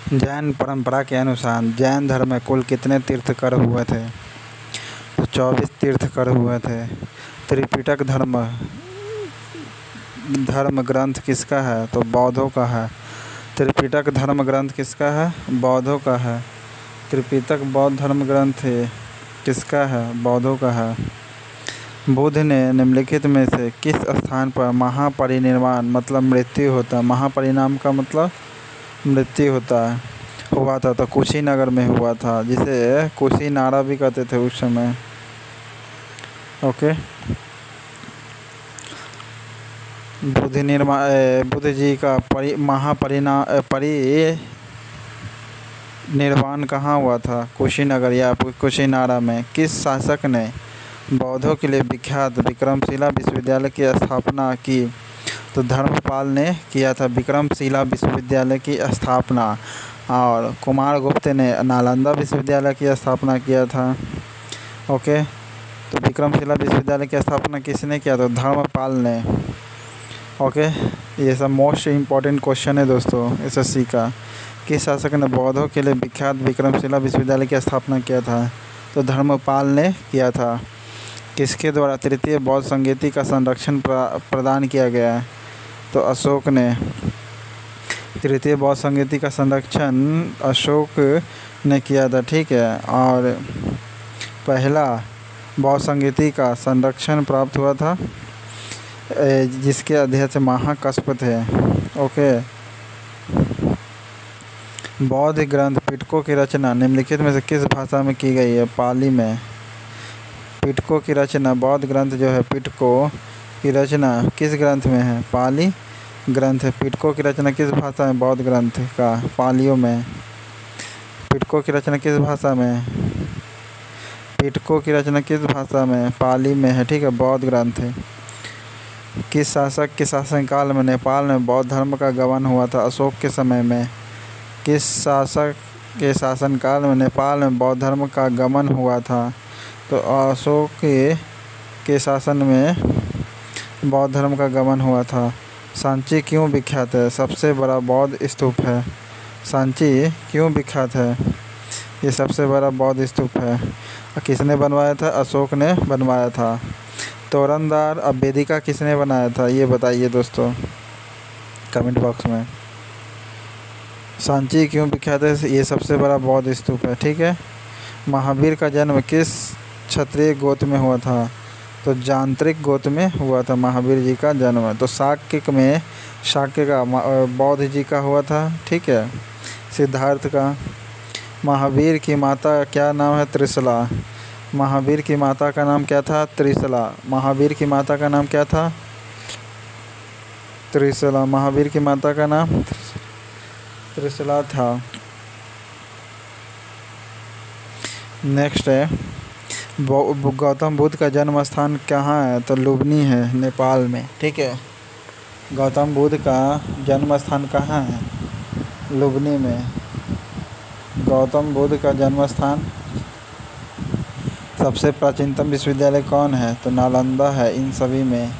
जैन परंपरा के अनुसार जैन धर्म में कुल कितने तीर्थंकर हुए थे? तो 24 तीर्थंकर हुए थे। त्रिपिटक धर्म ग्रंथ किसका है? तो बौद्धों का है। त्रिपिटक धर्म ग्रंथ किसका है? बौद्धों का है। त्रिपिटक बौद्ध धर्म ग्रंथ किसका है? बौद्धों का है। बुद्ध ने निम्नलिखित में से किस स्थान पर महापरिनिर्वाण मतलब मृत्यु होता है? महापरिणाम का मतलब मृत्यु होता है हुआ था, तो कुशीनगर में हुआ था, जिसे कुशीनारा भी कहते थे उस समय। ओके, बुद्ध जी का परिनिर्वाण कहाँ हुआ था? कुशीनगर या कुशीनारा में। किस शासक ने बौद्धों के लिए विख्यात विक्रमशिला विश्वविद्यालय की स्थापना की? तो धर्मपाल ने किया था विक्रमशिला विश्वविद्यालय की स्थापना। और कुमारगुप्त ने नालंदा विश्वविद्यालय की स्थापना किया था। ओके, तो विक्रमशिला विश्वविद्यालय की स्थापना किसने किया? तो धर्मपाल ने। ओके, ये सब मोस्ट इम्पॉर्टेंट क्वेश्चन है दोस्तों एसएससी का। किस शासक ने बौद्धों के लिए विख्यात विक्रमशिला विश्वविद्यालय की स्थापना किया था? तो धर्मपाल ने किया था। किसके द्वारा तृतीय बौद्ध संगीति का संरक्षण प्रदान किया गया? तो अशोक ने। तृतीय बौद्ध संगीति का संरक्षण अशोक ने किया था, ठीक है। और पहला बौद्ध संगीति का संरक्षण प्राप्त हुआ था जिसके अध्यक्ष महाकश्यप थे। ओके, बौद्ध ग्रंथ पिटकों की रचना निम्नलिखित में से किस भाषा में की गई है? पाली में। पिटकों की रचना बौद्ध ग्रंथ जो है पिटकों की रचना किस ग्रंथ में है? पाली ग्रंथ है। पिटकों की रचना किस भाषा में? बौद्ध ग्रंथ का पालियों में। पिटकों की रचना किस भाषा में? पिटकों की रचना किस भाषा में? पाली में है, ठीक है। बौद्ध ग्रंथ है। किस शासक के शासनकाल में नेपाल में बौद्ध धर्म का गमन हुआ था? अशोक के समय में। किस शासक के शासनकाल में नेपाल में बौद्ध धर्म का गमन हुआ था? तो अशोक के शासन में बौद्ध धर्म का गमन हुआ था। सांची क्यों विख्यात है? सबसे बड़ा बौद्ध स्तूप है। सांची क्यों विख्यात है? ये सबसे बड़ा बौद्ध स्तूप है। किसने बनवाया था? अशोक ने बनवाया था। तोरनदार अब वेदिका किसने बनाया था? ये बताइए दोस्तों कमेंट बॉक्स में। सांची क्यों विख्यात है? ये सबसे बड़ा बौद्ध स्तूप है, ठीक है। महावीर का जन्म किस क्षत्रिय गोत्र में हुआ था? तो जांत्रिक गोत्र में हुआ था महावीर जी का जन्म। तो शाक्य का बौद्ध जी का हुआ था, ठीक है। सिद्धार्थ का। महावीर की माता क्या नाम है? त्रिशला। महावीर की माता का नाम क्या था? त्रिशला। महावीर की माता का नाम क्या था? त्रिशला। महावीर की माता का नाम त्रिशला था। नेक्स्ट है गौतम बुद्ध का जन्म स्थान कहाँ है? तो लुम्बिनी है, नेपाल में, ठीक है। गौतम बुद्ध का जन्म स्थान कहाँ है? लुम्बिनी में। गौतम बुद्ध का जन्म स्थान। सबसे प्राचीनतम विश्वविद्यालय कौन है? तो नालंदा है। इन सभी में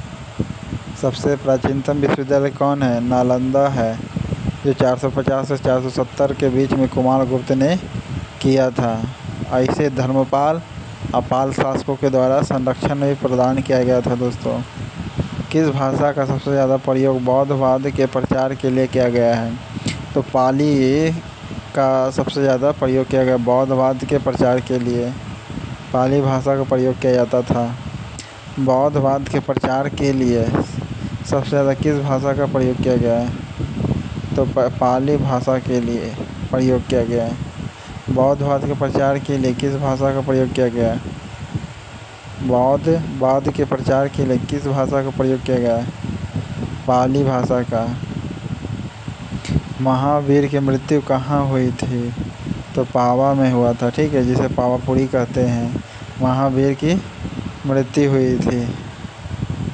सबसे प्राचीनतम विश्वविद्यालय कौन है? नालंदा है, जो 450 से 470 के बीच में कुमारगुप्त ने किया था। ऐसे धर्मपाल अपाल शासकों के द्वारा संरक्षण भी प्रदान किया गया था दोस्तों। किस भाषा का सबसे ज़्यादा प्रयोग बौद्धवाद के प्रचार के लिए किया गया है? तो पाली का सबसे ज़्यादा प्रयोग किया गया बौद्धवाद के प्रचार के लिए। पाली भाषा का प्रयोग किया जाता था। बौद्धवाद के प्रचार के लिए सबसे ज़्यादा किस भाषा का प्रयोग किया गया है? तो पाली भाषा के लिए प्रयोग किया गया है। बौद्धवाद के प्रचार के लिए किस भाषा का प्रयोग किया गया है? बौद्धवाद के प्रचार के लिए किस भाषा का प्रयोग किया गया है? पाली भाषा का। महावीर की मृत्यु कहाँ हुई थी? तो पावा में हुआ था, ठीक है, जिसे पावापुरी कहते हैं। महावीर की मृत्यु हुई थी।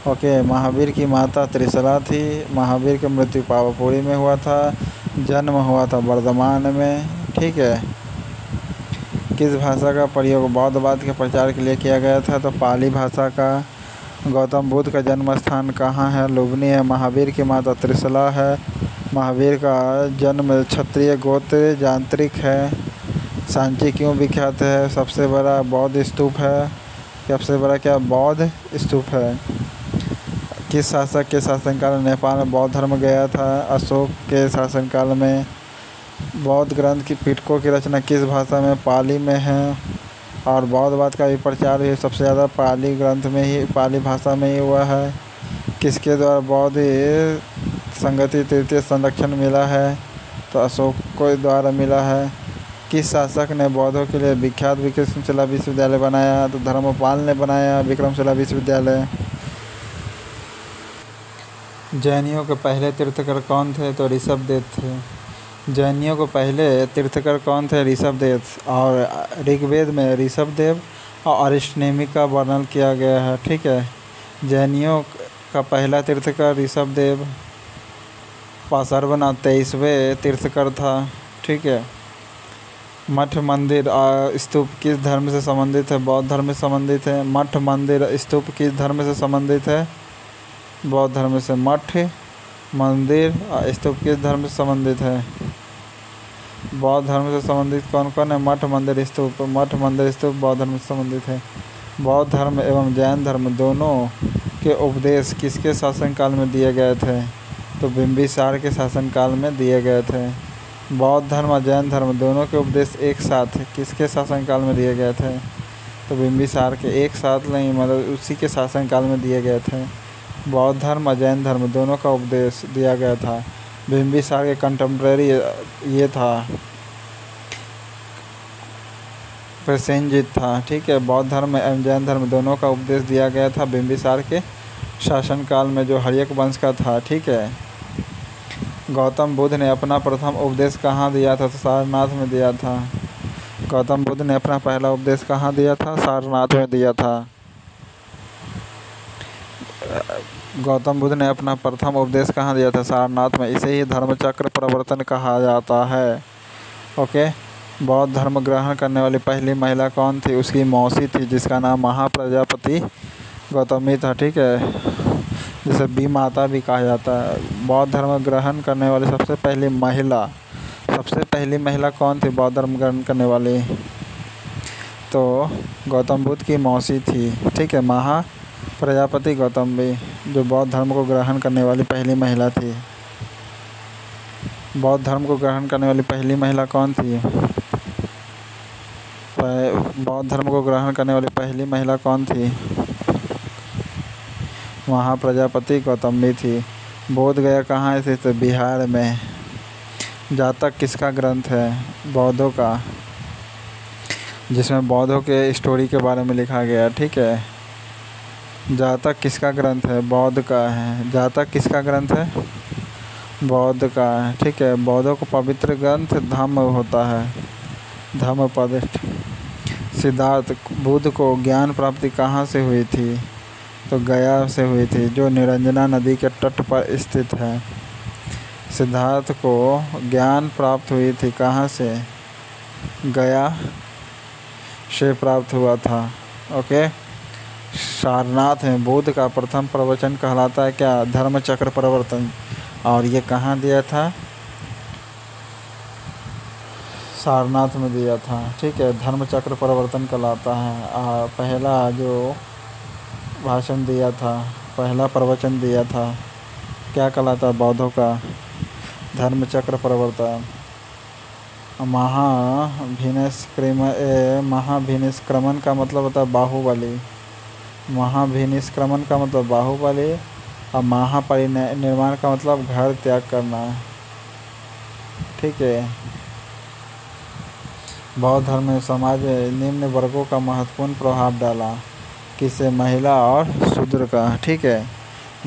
ओके, महावीर की माता त्रिशला थी। महावीर की मृत्यु पावापुरी में हुआ था। जन्म हुआ था वर्धमान में, ठीक है। किस भाषा का प्रयोग बौद्धवाद के प्रचार के लिए किया गया था? तो पाली भाषा का। गौतम बुद्ध का जन्म स्थान कहाँ है? लुम्बिनी है। महावीर की माता त्रिशला है। महावीर का जन्म क्षत्रिय गोत्र यांत्रिक है। सांची क्यों विख्यात है? सबसे बड़ा बौद्ध स्तूप है। सबसे बड़ा क्या बौद्ध स्तूप है? किस शासक के शासनकाल में नेपाल में बौद्ध धर्म गया था? अशोक के शासनकाल में। बौद्ध ग्रंथ की पिटकों की रचना किस भाषा में? पाली में है। और बौद्धवाद का भी प्रचार भी सबसे ज़्यादा पाली ग्रंथ में ही, पाली भाषा में ही हुआ है। किसके द्वारा बौद्ध संगति तृतीय संरक्षण मिला है? तो अशोक के द्वारा मिला है। किस शासक ने बौद्धों के लिए विख्यात विक्रमशिला विश्वविद्यालय बनाया? तो धर्मपाल ने बनाया विक्रमशिला विश्वविद्यालय। जैनियों के पहले तीर्थकर कौन थे? तो ऋषभदेव थे। जैनियों के पहले तीर्थकर कौन थे? ऋषभदेव। और ऋग्वेद में ऋषभदेव और अरिष्टनेमि का वर्णन किया गया है। ठीक है, जैनियों का पहला तीर्थकर ऋषभदेव। पार्श्वनाथ 23वें तीर्थकर था। ठीक है, मठ मंदिर स्तूप किस धर्म से संबंधित है? बौद्ध धर्म से संबंधित है। मठ मंदिर स्तूप किस धर्म से संबंधित है? बौद्ध धर्म से। मठ मंदिर स्तूप किस धर्म से संबंधित है? बौद्ध धर्म से संबंधित कौन कौन है? मठ मंदिर स्तूप। मठ मंदिर स्तूप बौद्ध धर्म से संबंधित है। बौद्ध धर्म एवं जैन धर्म दोनों के उपदेश किसके शासनकाल में दिए गए थे? तो बिंबिसार के शासनकाल में दिए गए थे। बौद्ध धर्म और जैन धर्म दोनों के उपदेश एक साथ किसके शासनकाल में दिए गए थे? तो बिंबिसार के। एक साथ नहीं, मतलब उसी के शासनकाल में दिए गए थे। बौद्ध धर्म और जैन धर्म दोनों का उपदेश दिया गया था। बिंबिसार के कंटेम्प्रेरी ये था, प्रसेनजीत था। ठीक है, बौद्ध धर्म एवं जैन धर्म दोनों का उपदेश दिया गया था बिंबिसार के शासनकाल में, जो हर्यक वंश का था। ठीक है, गौतम बुद्ध ने अपना प्रथम उपदेश कहाँ दिया था? तो सारनाथ में दिया था। गौतम बुद्ध ने अपना पहला उपदेश कहाँ दिया था? सारनाथ में दिया था। गौतम बुद्ध ने अपना प्रथम उपदेश कहाँ दिया था? सारनाथ में। इसे ही धर्मचक्र प्रवर्तन कहा जाता है। ओके, बौद्ध धर्म ग्रहण करने वाली पहली महिला कौन थी? उसकी मौसी थी, जिसका नाम महाप्रजापति गौतमी था। ठीक है, जिसे बी माता भी कहा जाता है। बौद्ध धर्म ग्रहण करने वाली सबसे पहली महिला कौन थी बौद्ध धर्म ग्रहण करने वाली? तो गौतम बुद्ध की मौसी थी। ठीक है, महाप्रजापति गौतमी, जो बौद्ध धर्म को ग्रहण करने वाली पहली महिला थी। बौद्ध धर्म को ग्रहण करने वाली पहली महिला कौन थी? बौद्ध धर्म को ग्रहण करने वाली पहली महिला कौन थी? महाप्रजापति गौतमी थी। बोध गया कहाँ स्थित? तो बिहार में। जातक किसका ग्रंथ है? बौद्धों का, जिसमें बौद्धों के स्टोरी के बारे में लिखा गया। ठीक है, जातक किसका ग्रंथ है? बौद्ध का है। जातक किसका ग्रंथ है? बौद्ध का है। ठीक है, बौद्धों को पवित्र ग्रंथ धम्म होता है, धम्मपद। सिद्धार्थ बुद्ध को ज्ञान प्राप्ति कहाँ से हुई थी? तो गया से हुई थी, जो निरंजना नदी के तट पर स्थित है। सिद्धार्थ को ज्ञान प्राप्त हुई थी कहाँ से? गया से प्राप्त हुआ था। ओके, सारनाथ में बुद्ध का प्रथम प्रवचन कहलाता है क्या? धर्मचक्र प्रवर्तन। और ये कहाँ दिया था? सारनाथ में दिया था। ठीक है, धर्मचक्र प्रवर्तन कहलाता है। पहला जो भाषण दिया था, पहला प्रवचन दिया था, क्या कहलाता है? बौद्धों का धर्मचक्र प्रवर्तन। महाभिनिष्क्रमण का मतलब होता है बाहुबली। महाभिनिष्क्रमण का मतलब बाहुबली। और महापरिनिर्वाण का मतलब घर त्याग करना। ठीक है, बौद्ध धर्म ने समाज में निम्न वर्गों का महत्वपूर्ण प्रभाव डाला। किसे? महिला और शूद्र का। ठीक है,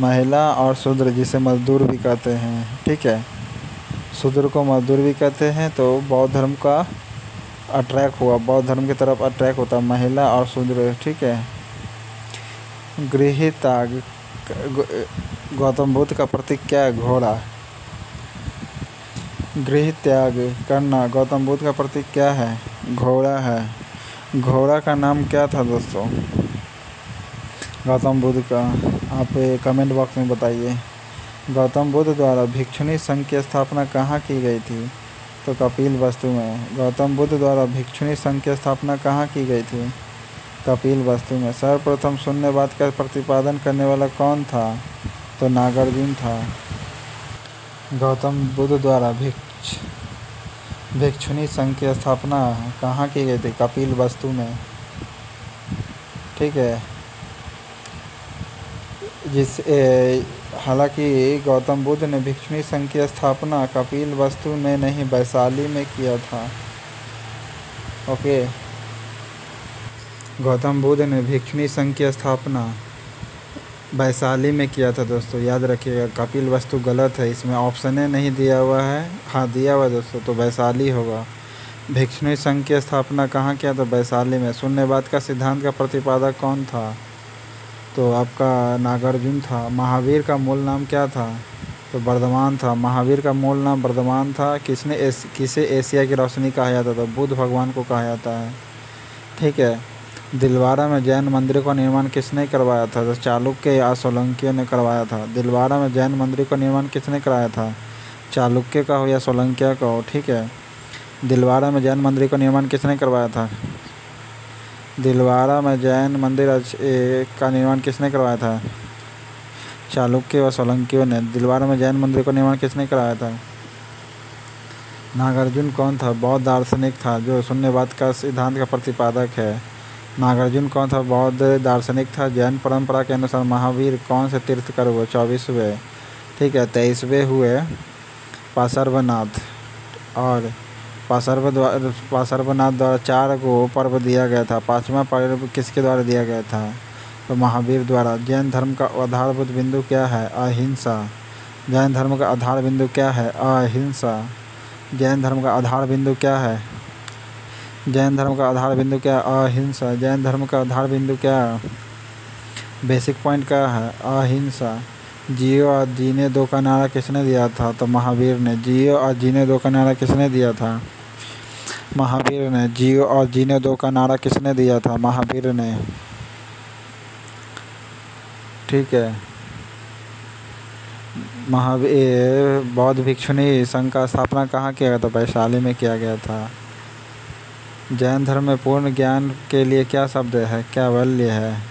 महिला और शूद्र, जिसे मजदूर भी कहते हैं। ठीक है, शूद्र को मजदूर भी कहते हैं। तो बौद्ध धर्म का अट्रैक हुआ, बौद्ध धर्म की तरफ अट्रैक होता है महिला और शूद्र। ठीक है, गृह त्याग गौतम बुद्ध का प्रतीक क्या है? घोड़ा। गृह त्याग करना गौतम बुद्ध का प्रतीक क्या है? घोड़ा है। घोड़ा का नाम क्या था दोस्तों गौतम बुद्ध का? आप कमेंट बॉक्स में बताइए। गौतम बुद्ध द्वारा भिक्षुणी संघ की स्थापना कहाँ की गई थी? तो कपिलवस्तु में। गौतम बुद्ध द्वारा भिक्षुणी संघ की स्थापना कहाँ की गई थी? कपिलवस्तु में। सर्वप्रथम शून्यवाद का प्रतिपादन करने वाला कौन था? तो नागार्जुन था। गौतम बुद्ध द्वारा भिक्षुणी संघ की स्थापना कहाँ की गई थी? कपिलवस्तु में। ठीक है। हालांकि गौतम बुद्ध ने भिक्षुणी संघ की स्थापना कपिलवस्तु में नहीं, वैशाली में किया था। ओके। गौतम बुद्ध ने भिक्षुणी संघ की स्थापना वैशाली में किया था दोस्तों, याद रखिएगा। कपिलवस्तु गलत है, इसमें ऑप्शन नहीं दिया हुआ है। हाँ दिया हुआ है दोस्तों, तो वैशाली होगा। भिक्षुणी संघ की स्थापना कहाँ किया? तो वैशाली में। शून्यवाद का सिद्धांत का प्रतिपादक कौन था? तो आपका नागार्जुन था। महावीर का मूल नाम क्या था? तो वर्धमान था। महावीर का मूल नाम वर्धमान था। किसे एशिया की रोशनी कहा जाता था? बुद्ध भगवान को कहा जाता है। ठीक है। दिलवारा में जैन मंदिर का निर्माण किसने करवाया था? तो चालुक्य या सोलंकियों ने करवाया था। दिलवारा में जैन मंदिर का निर्माण किसने कराया था? चालुक्य का हो या सोलंकिया का हो। ठीक है। दिलवारा में जैन मंदिर का निर्माण किसने करवाया था? दिलवारा में जैन मंदिर का निर्माण किसने करवाया था? चालुक्य व सोलंकियों ने। दिलवारा में जैन मंदिर का निर्माण किसने कराया था? नागार्जुन कौन था? बौद्ध दार्शनिक था जो शून्यवाद का सिद्धांत का प्रतिपादक है। नागार्जुन कौन था? बौद्ध दार्शनिक था। जैन परंपरा के अनुसार महावीर कौन से तीर्थकर हुए? 24वें। ठीक है। 23वें हुए पार्श्वनाथ, और पार्श्वनाथ द्वारा 4 को पर्व दिया गया था। 5वां पर्व किसके द्वारा दिया गया था? तो महावीर द्वारा। जैन धर्म का आधारभूत बिंदु क्या है? अहिंसा। जैन धर्म का आधार बिंदु क्या है? अहिंसा। जैन धर्म का आधार बिंदु क्या है? जैन धर्म का आधार बिंदु क्या है? अहिंसा। जैन धर्म का आधार बिंदु क्या है? बेसिक पॉइंट क्या है? अहिंसा। जियो और जीने दो का नारा किसने दिया था? तो महावीर ने। जियो और जीने दो का नारा किसने दिया था? महावीर ने। जियो और जीने दो का नारा किसने दिया था? महावीर ने। ठीक है। महावीर बौद्ध भिक्षुणी संघ का स्थापना कहाँ किया गया था? वैशाली में किया गया था। जैन धर्म में पूर्ण ज्ञान के लिए क्या शब्द है? कैवल्य है।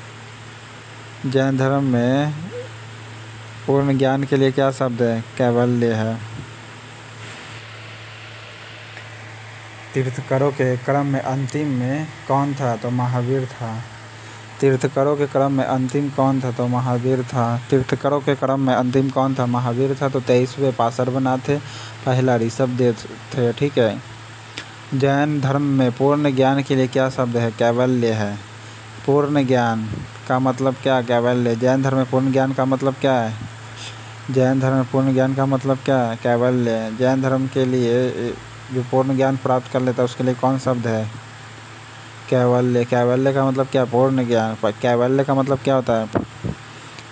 जैन धर्म में पूर्ण ज्ञान के लिए क्या शब्द है? कैवल्य है। तीर्थकरों के क्रम में अंतिम में कौन था? तो महावीर था। तीर्थकरों के क्रम में अंतिम कौन था? तो महावीर था। तीर्थकरों के क्रम में अंतिम कौन था? महावीर था। तो 23वें पार्श्वनाथ थे। पहला ऋषभदेव थे। ठीक है। जैन धर्म में पूर्ण ज्ञान के लिए क्या शब्द है? कैवल्य है। पूर्ण ज्ञान का मतलब क्या? कैवल्य। जैन धर्म में पूर्ण ज्ञान का मतलब क्या है? जैन धर्म में पूर्ण ज्ञान का मतलब क्या है? कैवल्य। जैन धर्म के लिए जो पूर्ण ज्ञान प्राप्त कर लेता है उसके लिए कौन शब्द है? कैवल्य। कैवल्य का मतलब क्या? पूर्ण ज्ञान। कैवल्य का मतलब क्या होता है?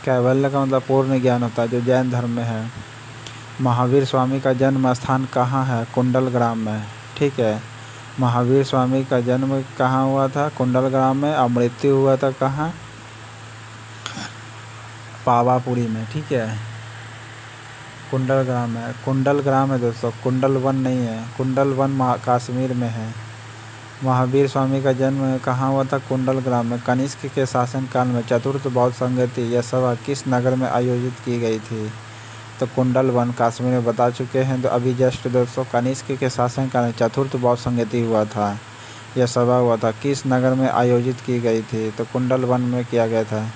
कैवल्य का मतलब पूर्ण ज्ञान होता है, जो जैन धर्म में है। महावीर स्वामी का जन्म स्थान कहाँ है? कुंडलग्राम में। ठीक है। महावीर स्वामी का जन्म कहाँ हुआ था? कुंडलग्राम में। और मृत्यु हुआ था कहाँ? पावापुरी में। ठीक है। कुंडलग्राम है। कुंडलग्राम है दोस्तों, कुंडलवन नहीं है। कुंडलवन कश्मीर में है। महावीर स्वामी का जन्म कहाँ हुआ था? कुंडलग्राम में। कनिष्क के शासनकाल में चतुर्थ बौद्ध संगति यह सभा किस नगर में आयोजित की गई थी? तो कुंडलवन कश्मीर में बता चुके हैं। तो अभी जस्ट दोस्तों कनिष्क के शासनकाल में चतुर्थ बौद्ध संगति हुआ था, यह सभा हुआ था। किस नगर में आयोजित की गई थी? तो कुंडलवन में किया गया था।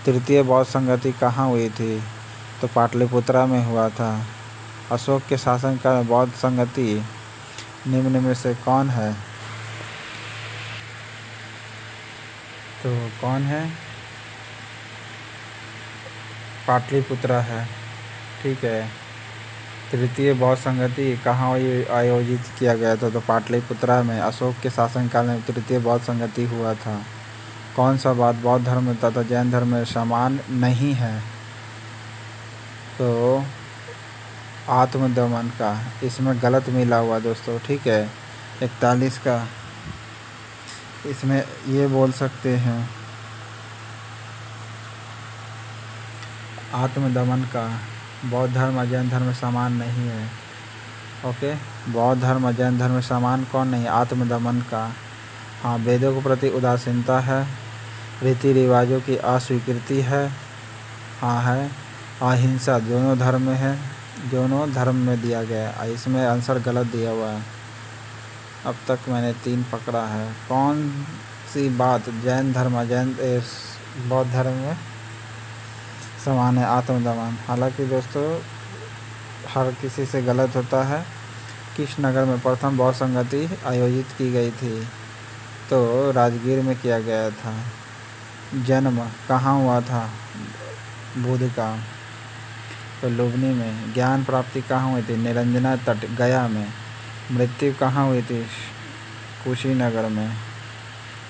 तृतीय बौद्ध संगति कहाँ हुई थी? तो पाटलिपुत्रा में हुआ था। अशोक के शासनकाल में बौद्ध संगति निम्न में से कौन है? तो कौन है? पाटलिपुत्रा है। ठीक है। तृतीय बौद्ध संगति कहाँ आयोजित किया गया था? तो पाटलिपुत्रा में। अशोक के शासनकाल में तृतीय बौद्ध संगति हुआ था। कौन सा बात बौद्ध धर्म तथा जैन धर्म में समान नहीं है? तो आत्मदमन का इसमें गलत मिला हुआ दोस्तों। ठीक है। 41 का इसमें ये बोल सकते हैं आत्मदमन का बौद्ध धर्म और जैन धर्म में समान नहीं है। ओके, बौद्ध धर्म और जैन धर्म में समान कौन नहीं? आत्मदमन का। हाँ, वेदों के प्रति उदासीनता है, रीति रिवाजों की अस्वीकृति है। हाँ है। अहिंसा दोनों धर्म में है, दोनों धर्म में दिया गया है। इसमें आंसर गलत दिया हुआ है। अब तक मैंने 3 पकड़ा है। कौन सी बात जैन धर्म और बौद्ध धर्म में समान है? आत्मदमन। हालांकि दोस्तों हर किसी से गलत होता है। किस नगर में प्रथम बौद्ध संगति आयोजित की गई थी? तो राजगीर में किया गया था। जन्म कहाँ हुआ था बुद्ध का? तो लुम्बिनी में। ज्ञान प्राप्ति कहाँ हुई थी? निरंजना तट गया में। मृत्यु कहाँ हुई थी? कुशीनगर में।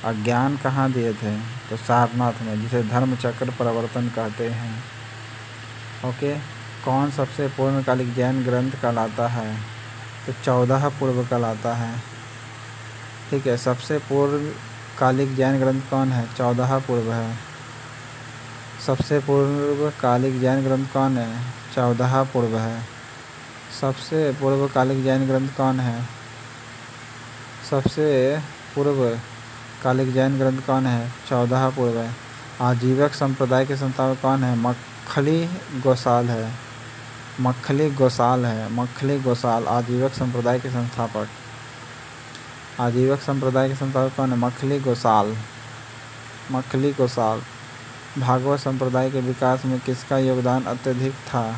अज्ञान कहाँ दिए थे? तो सारनाथ में, जिसे धर्म चक्र प्रवर्तन कहते हैं। ओके, कौन सबसे पूर्णकालिक जैन ग्रंथ कहलाता है? तो 14 पूर्व कहलाता है। ठीक है, सबसे पूर्वकालिक जैन ग्रंथ कौन है? 14 पूर्व है। सबसे पूर्वकालिक जैन ग्रंथ कौन है? 14 पूर्व है। सबसे पूर्वकालिक जैन ग्रंथ कौन है? सबसे पूर्वकालिक जैन ग्रंथ कौन है? 14 पूर्व है। आजीवक संप्रदाय के संस्थापक कौन है? मक्खली गोसाल है। मक्खली गोसाल आजीवक संप्रदाय के संस्थापक। आजीवक संप्रदाय के संस्थापक कौन है? मक्खली गोसाल। भागवत संप्रदाय के विकास में किसका योगदान अत्यधिक था?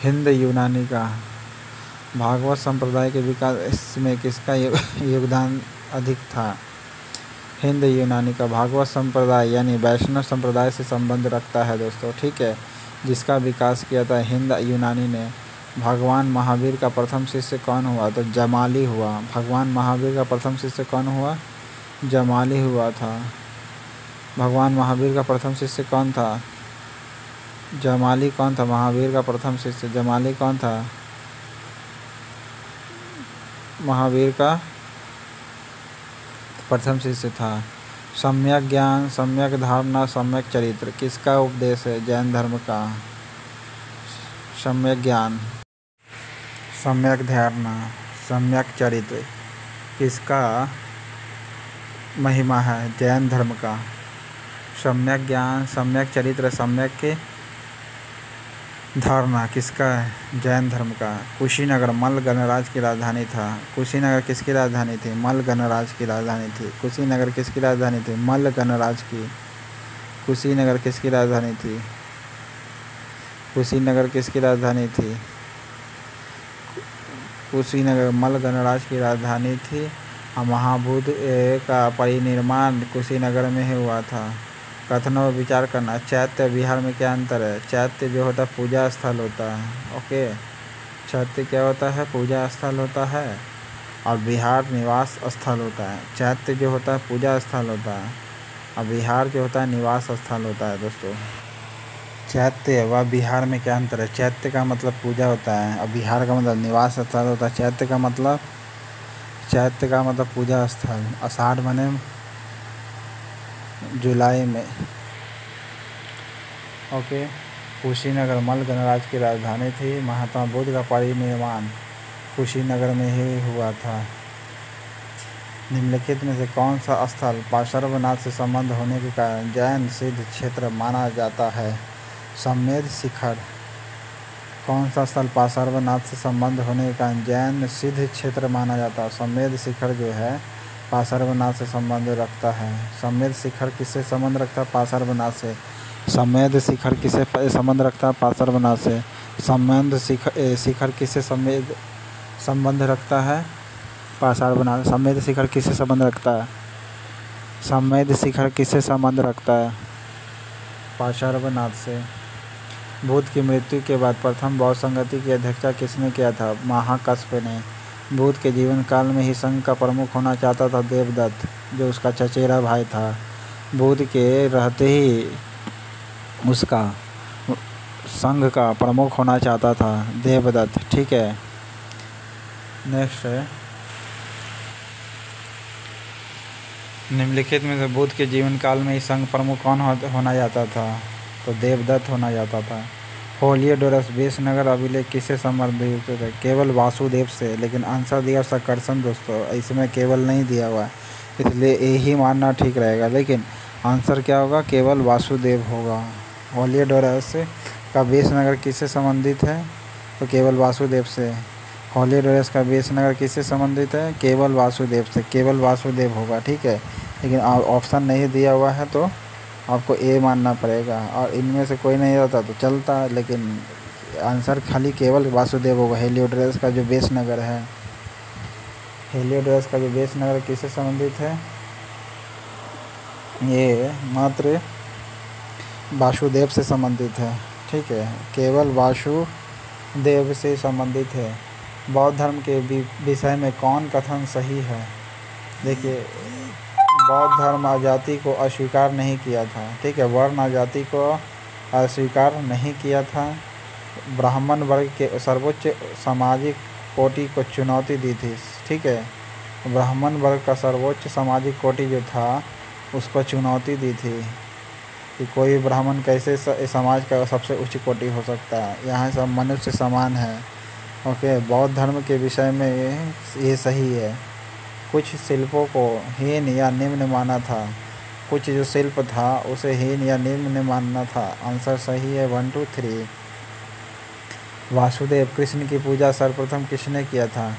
हिंद यूनानी का। भागवत संप्रदाय के विकास में किसका योगदान अधिक था? हिंद यूनानी का। भागवत संप्रदाय यानी वैष्णव संप्रदाय से संबंध रखता है दोस्तों। ठीक है, जिसका विकास किया था हिंद यूनानी ने। भगवान महावीर का प्रथम शिष्य कौन हुआ? तो जमाली हुआ। भगवान महावीर का प्रथम शिष्य कौन हुआ? जमाली हुआ था। भगवान महावीर का प्रथम शिष्य कौन था? जमाली। कौन था महावीर का प्रथम शिष्य? जमाली कौन था? महावीर का प्रथम शिष्य था। सम्यक ज्ञान, सम्यक धारणा, सम्यक चरित्र किसका उपदेश है? जैन धर्म का। सम्यक ज्ञान, सम्यक धारणा, सम्यक चरित्र किसका महिमा है? जैन धर्म का। सम्यक ज्ञान, सम्यक चरित्र, सम्यक धारणा किसका है? जैन धर्म का। कुशीनगर मल्ल गणराज्य की राजधानी था। कुशीनगर किसकी राजधानी थी? मल्ल गणराज्य की राजधानी थी। कुशीनगर किसकी राजधानी थी? मल्ल गणराज्य की। कुशीनगर किसकी राजधानी थी? कुशीनगर किसकी राजधानी थी? कुशीनगर मल्ल गणराज्य की राजधानी थी। महाबुद्ध का परिनिर्माण कुशीनगर में ही हुआ था। कथनों पर विचार करना। चैत्य विहार में क्या अंतर है? चैत्य जो होता है पूजा स्थल होता है। ओके, चैत्य क्या होता है? पूजा स्थल होता है। और विहार निवास स्थल होता है। चैत्य जो होता है पूजा स्थल होता है और विहार जो होता है निवास स्थल होता है दोस्तों। चैत्य व विहार में क्या अंतर है? चैत्य का मतलब पूजा होता है और विहार का मतलब निवास स्थल होता है। चैत्य का मतलब पूजा स्थल। आषाढ़ महीने जुलाई में। ओके, कुशीनगर मल्ल गणराज्य की राजधानी थी। महात्मा बुद्ध का परिनिर्वाण कुशीनगर में ही हुआ था। निम्नलिखित में से कौन सा स्थल पार्श्वनाथ से संबंध होने के कारण जैन सिद्ध क्षेत्र माना जाता है? सम्मेद शिखर। कौन सा स्थल पार्श्वनाथ से संबंध होने के कारण जैन सिद्ध क्षेत्र माना जाता है? सम्मेद शिखर जो है पार्श्वनाथ से संबंध रखता है। सम्मेद शिखर किससे संबंध रखता है? पार्श्वनाथ से। सम्मेद शिखर किससे संबंध रखता है? पार्श्वनाथ से। शिखर किससे संबंध रखता है? पार्श्वनाथ। सम्मेद शिखर किससे संबंध रखता है? सम्मेद शिखर किससे संबंध रखता है? पार्श्वनाथ से। बुद्ध की मृत्यु के बाद प्रथम बौद्ध संगति की अध्यक्षता किसने किया था? महाकश्यप ने। बुद्ध के जीवन काल में ही संघ का प्रमुख होना चाहता था देवदत्त, जो उसका चचेरा भाई था। बुद्ध के रहते ही उसका संघ का प्रमुख होना चाहता था देवदत्त। ठीक है, नेक्स्ट है निम्नलिखित में से बुद्ध के जीवन काल में ही संघ प्रमुख कौन होना जाता था? तो देवदत्त होना जाता था। होलियोडोरस विषनगर अभिलेख किससे संबंधित है? केवल वासुदेव से। लेकिन आंसर दिया सकर्षण दोस्तों, इसमें केवल नहीं दिया हुआ है, इसलिए यही मानना ठीक रहेगा। लेकिन आंसर क्या होगा? केवल वासुदेव होगा। होलियोडोरस का विषनगर किससे संबंधित है? तो केवल वासुदेव से। होलियोडोरस का विषनगर किससे संबंधित है? केवल वासुदेव से। केवल वासुदेव होगा, ठीक है। लेकिन ऑप्शन नहीं दिया हुआ है तो आपको ए मानना पड़ेगा, और इनमें से कोई नहीं रहता तो चलता, लेकिन आंसर खाली केवल वासुदेव होगा। हेलियोडोरस का जो विषनगर है, हेलियोडोरस का जो विषनगर किससे संबंधित है? ये मात्र वासुदेव से संबंधित है, ठीक है। केवल वासुदेव से संबंधित है। बौद्ध धर्म के विषय में कौन कथन सही है? देखिए, बौद्ध धर्म आजाति को अस्वीकार नहीं किया था, ठीक है। वर्ण आजाति को अस्वीकार नहीं किया था। ब्राह्मण वर्ग के सर्वोच्च सामाजिक कोटि को चुनौती दी थी, ठीक है। ब्राह्मण वर्ग का सर्वोच्च सामाजिक कोटि जो था उसको चुनौती दी थी कि कोई ब्राह्मण कैसे समाज का सबसे उच्च कोटि हो सकता है, यहाँ सब मनुष्य समान है। ओके, बौद्ध धर्म के विषय में ये सही है। कुछ शिल्पों को हीन या निम्न माना था, कुछ जो शिल्प था उसे हीन या निम्न मानना था। आंसर सही है 1 2 3। वासुदेव कृष्ण की पूजा सर्वप्रथम किसने किया था?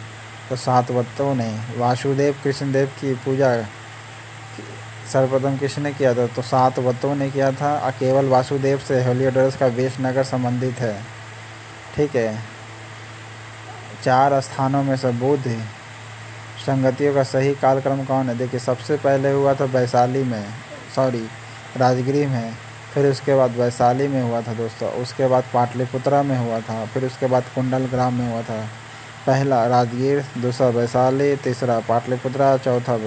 तो सातवत्तों ने। वासुदेव कृष्णदेव की पूजा सर्वप्रथम किसने किया था? तो सातवत्तों ने किया था। केवल वासुदेव से हेलियोडोरस का विषनगर संबंधित है, ठीक है। 4 स्थानों में से बुद्ध संगतियों का सही कालक्रम कौन है? देखिए, सबसे पहले हुआ था वैशाली में, राजगीर में, फिर उसके बाद वैशाली में हुआ था दोस्तों, उसके बाद पाटलिपुत्रा में हुआ था, फिर उसके बाद कुंडलग्राम में हुआ था। पहला राजगीर, दूसरा वैशाली, तीसरा पाटलिपुत्रा, चौथा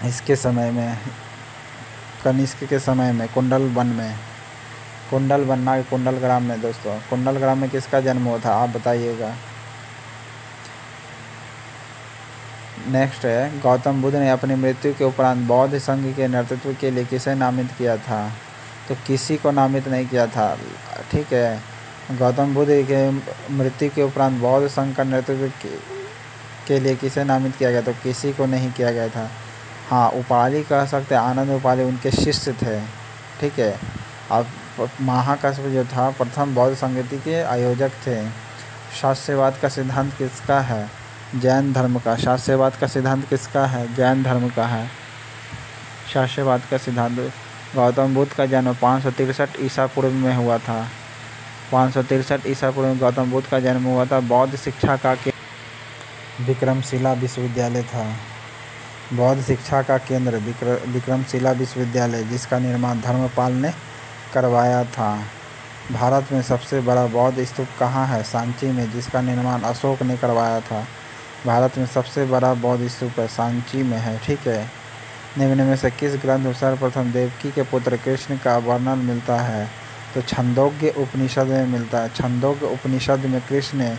इसके समय में कनिष्क के समय में कुंडलवन में, कुंडलवन्ना के कुंडलग्राम में दोस्तों। कुंडलग्राम में किसका जन्म हुआ था, आप बताइएगा। नेक्स्ट है, गौतम बुद्ध ने अपनी मृत्यु के उपरांत बौद्ध संघ के नेतृत्व के लिए किसे नामित किया था? तो किसी को नामित नहीं किया था, ठीक है। गौतम बुद्ध के मृत्यु के उपरांत बौद्ध संघ का नेतृत्व के लिए किसे नामित किया गया? तो किसी को नहीं किया गया था। हाँ, उपालि कह सकते हैं, आनंद उपालि उनके शिष्य थे, ठीक है। अब महाकाश्यप जो था प्रथम बौद्ध संगति के आयोजक थे। शास्त्रवाद का सिद्धांत किसका है? जैन धर्म का। शास्त्रवाद का सिद्धांत किसका है? जैन धर्म का है शास्त्रवाद का सिद्धांत। गौतम बुद्ध का जन्म 563 ईसा पूर्व में हुआ था। 563 ईसा पूर्व में गौतम बुद्ध का जन्म हुआ था। बौद्ध शिक्षा का विक्रमशिला विश्वविद्यालय था। बौद्ध शिक्षा का केंद्र विक्रमशिला विश्वविद्यालय, जिसका निर्माण धर्मपाल ने करवाया था। भारत में सबसे बड़ा बौद्ध स्तूप कहाँ है? सांची में, जिसका निर्माण अशोक ने करवाया था। भारत में सबसे बड़ा बौद्ध स्तूप है सांची में है, ठीक है। निम्न में से किस ग्रंथ में सर्वप्रथम देवकी के पुत्र कृष्ण का वर्णन मिलता है? तो छंदोग्य उपनिषद में मिलता है। छंदोग्य उपनिषद में कृष्ण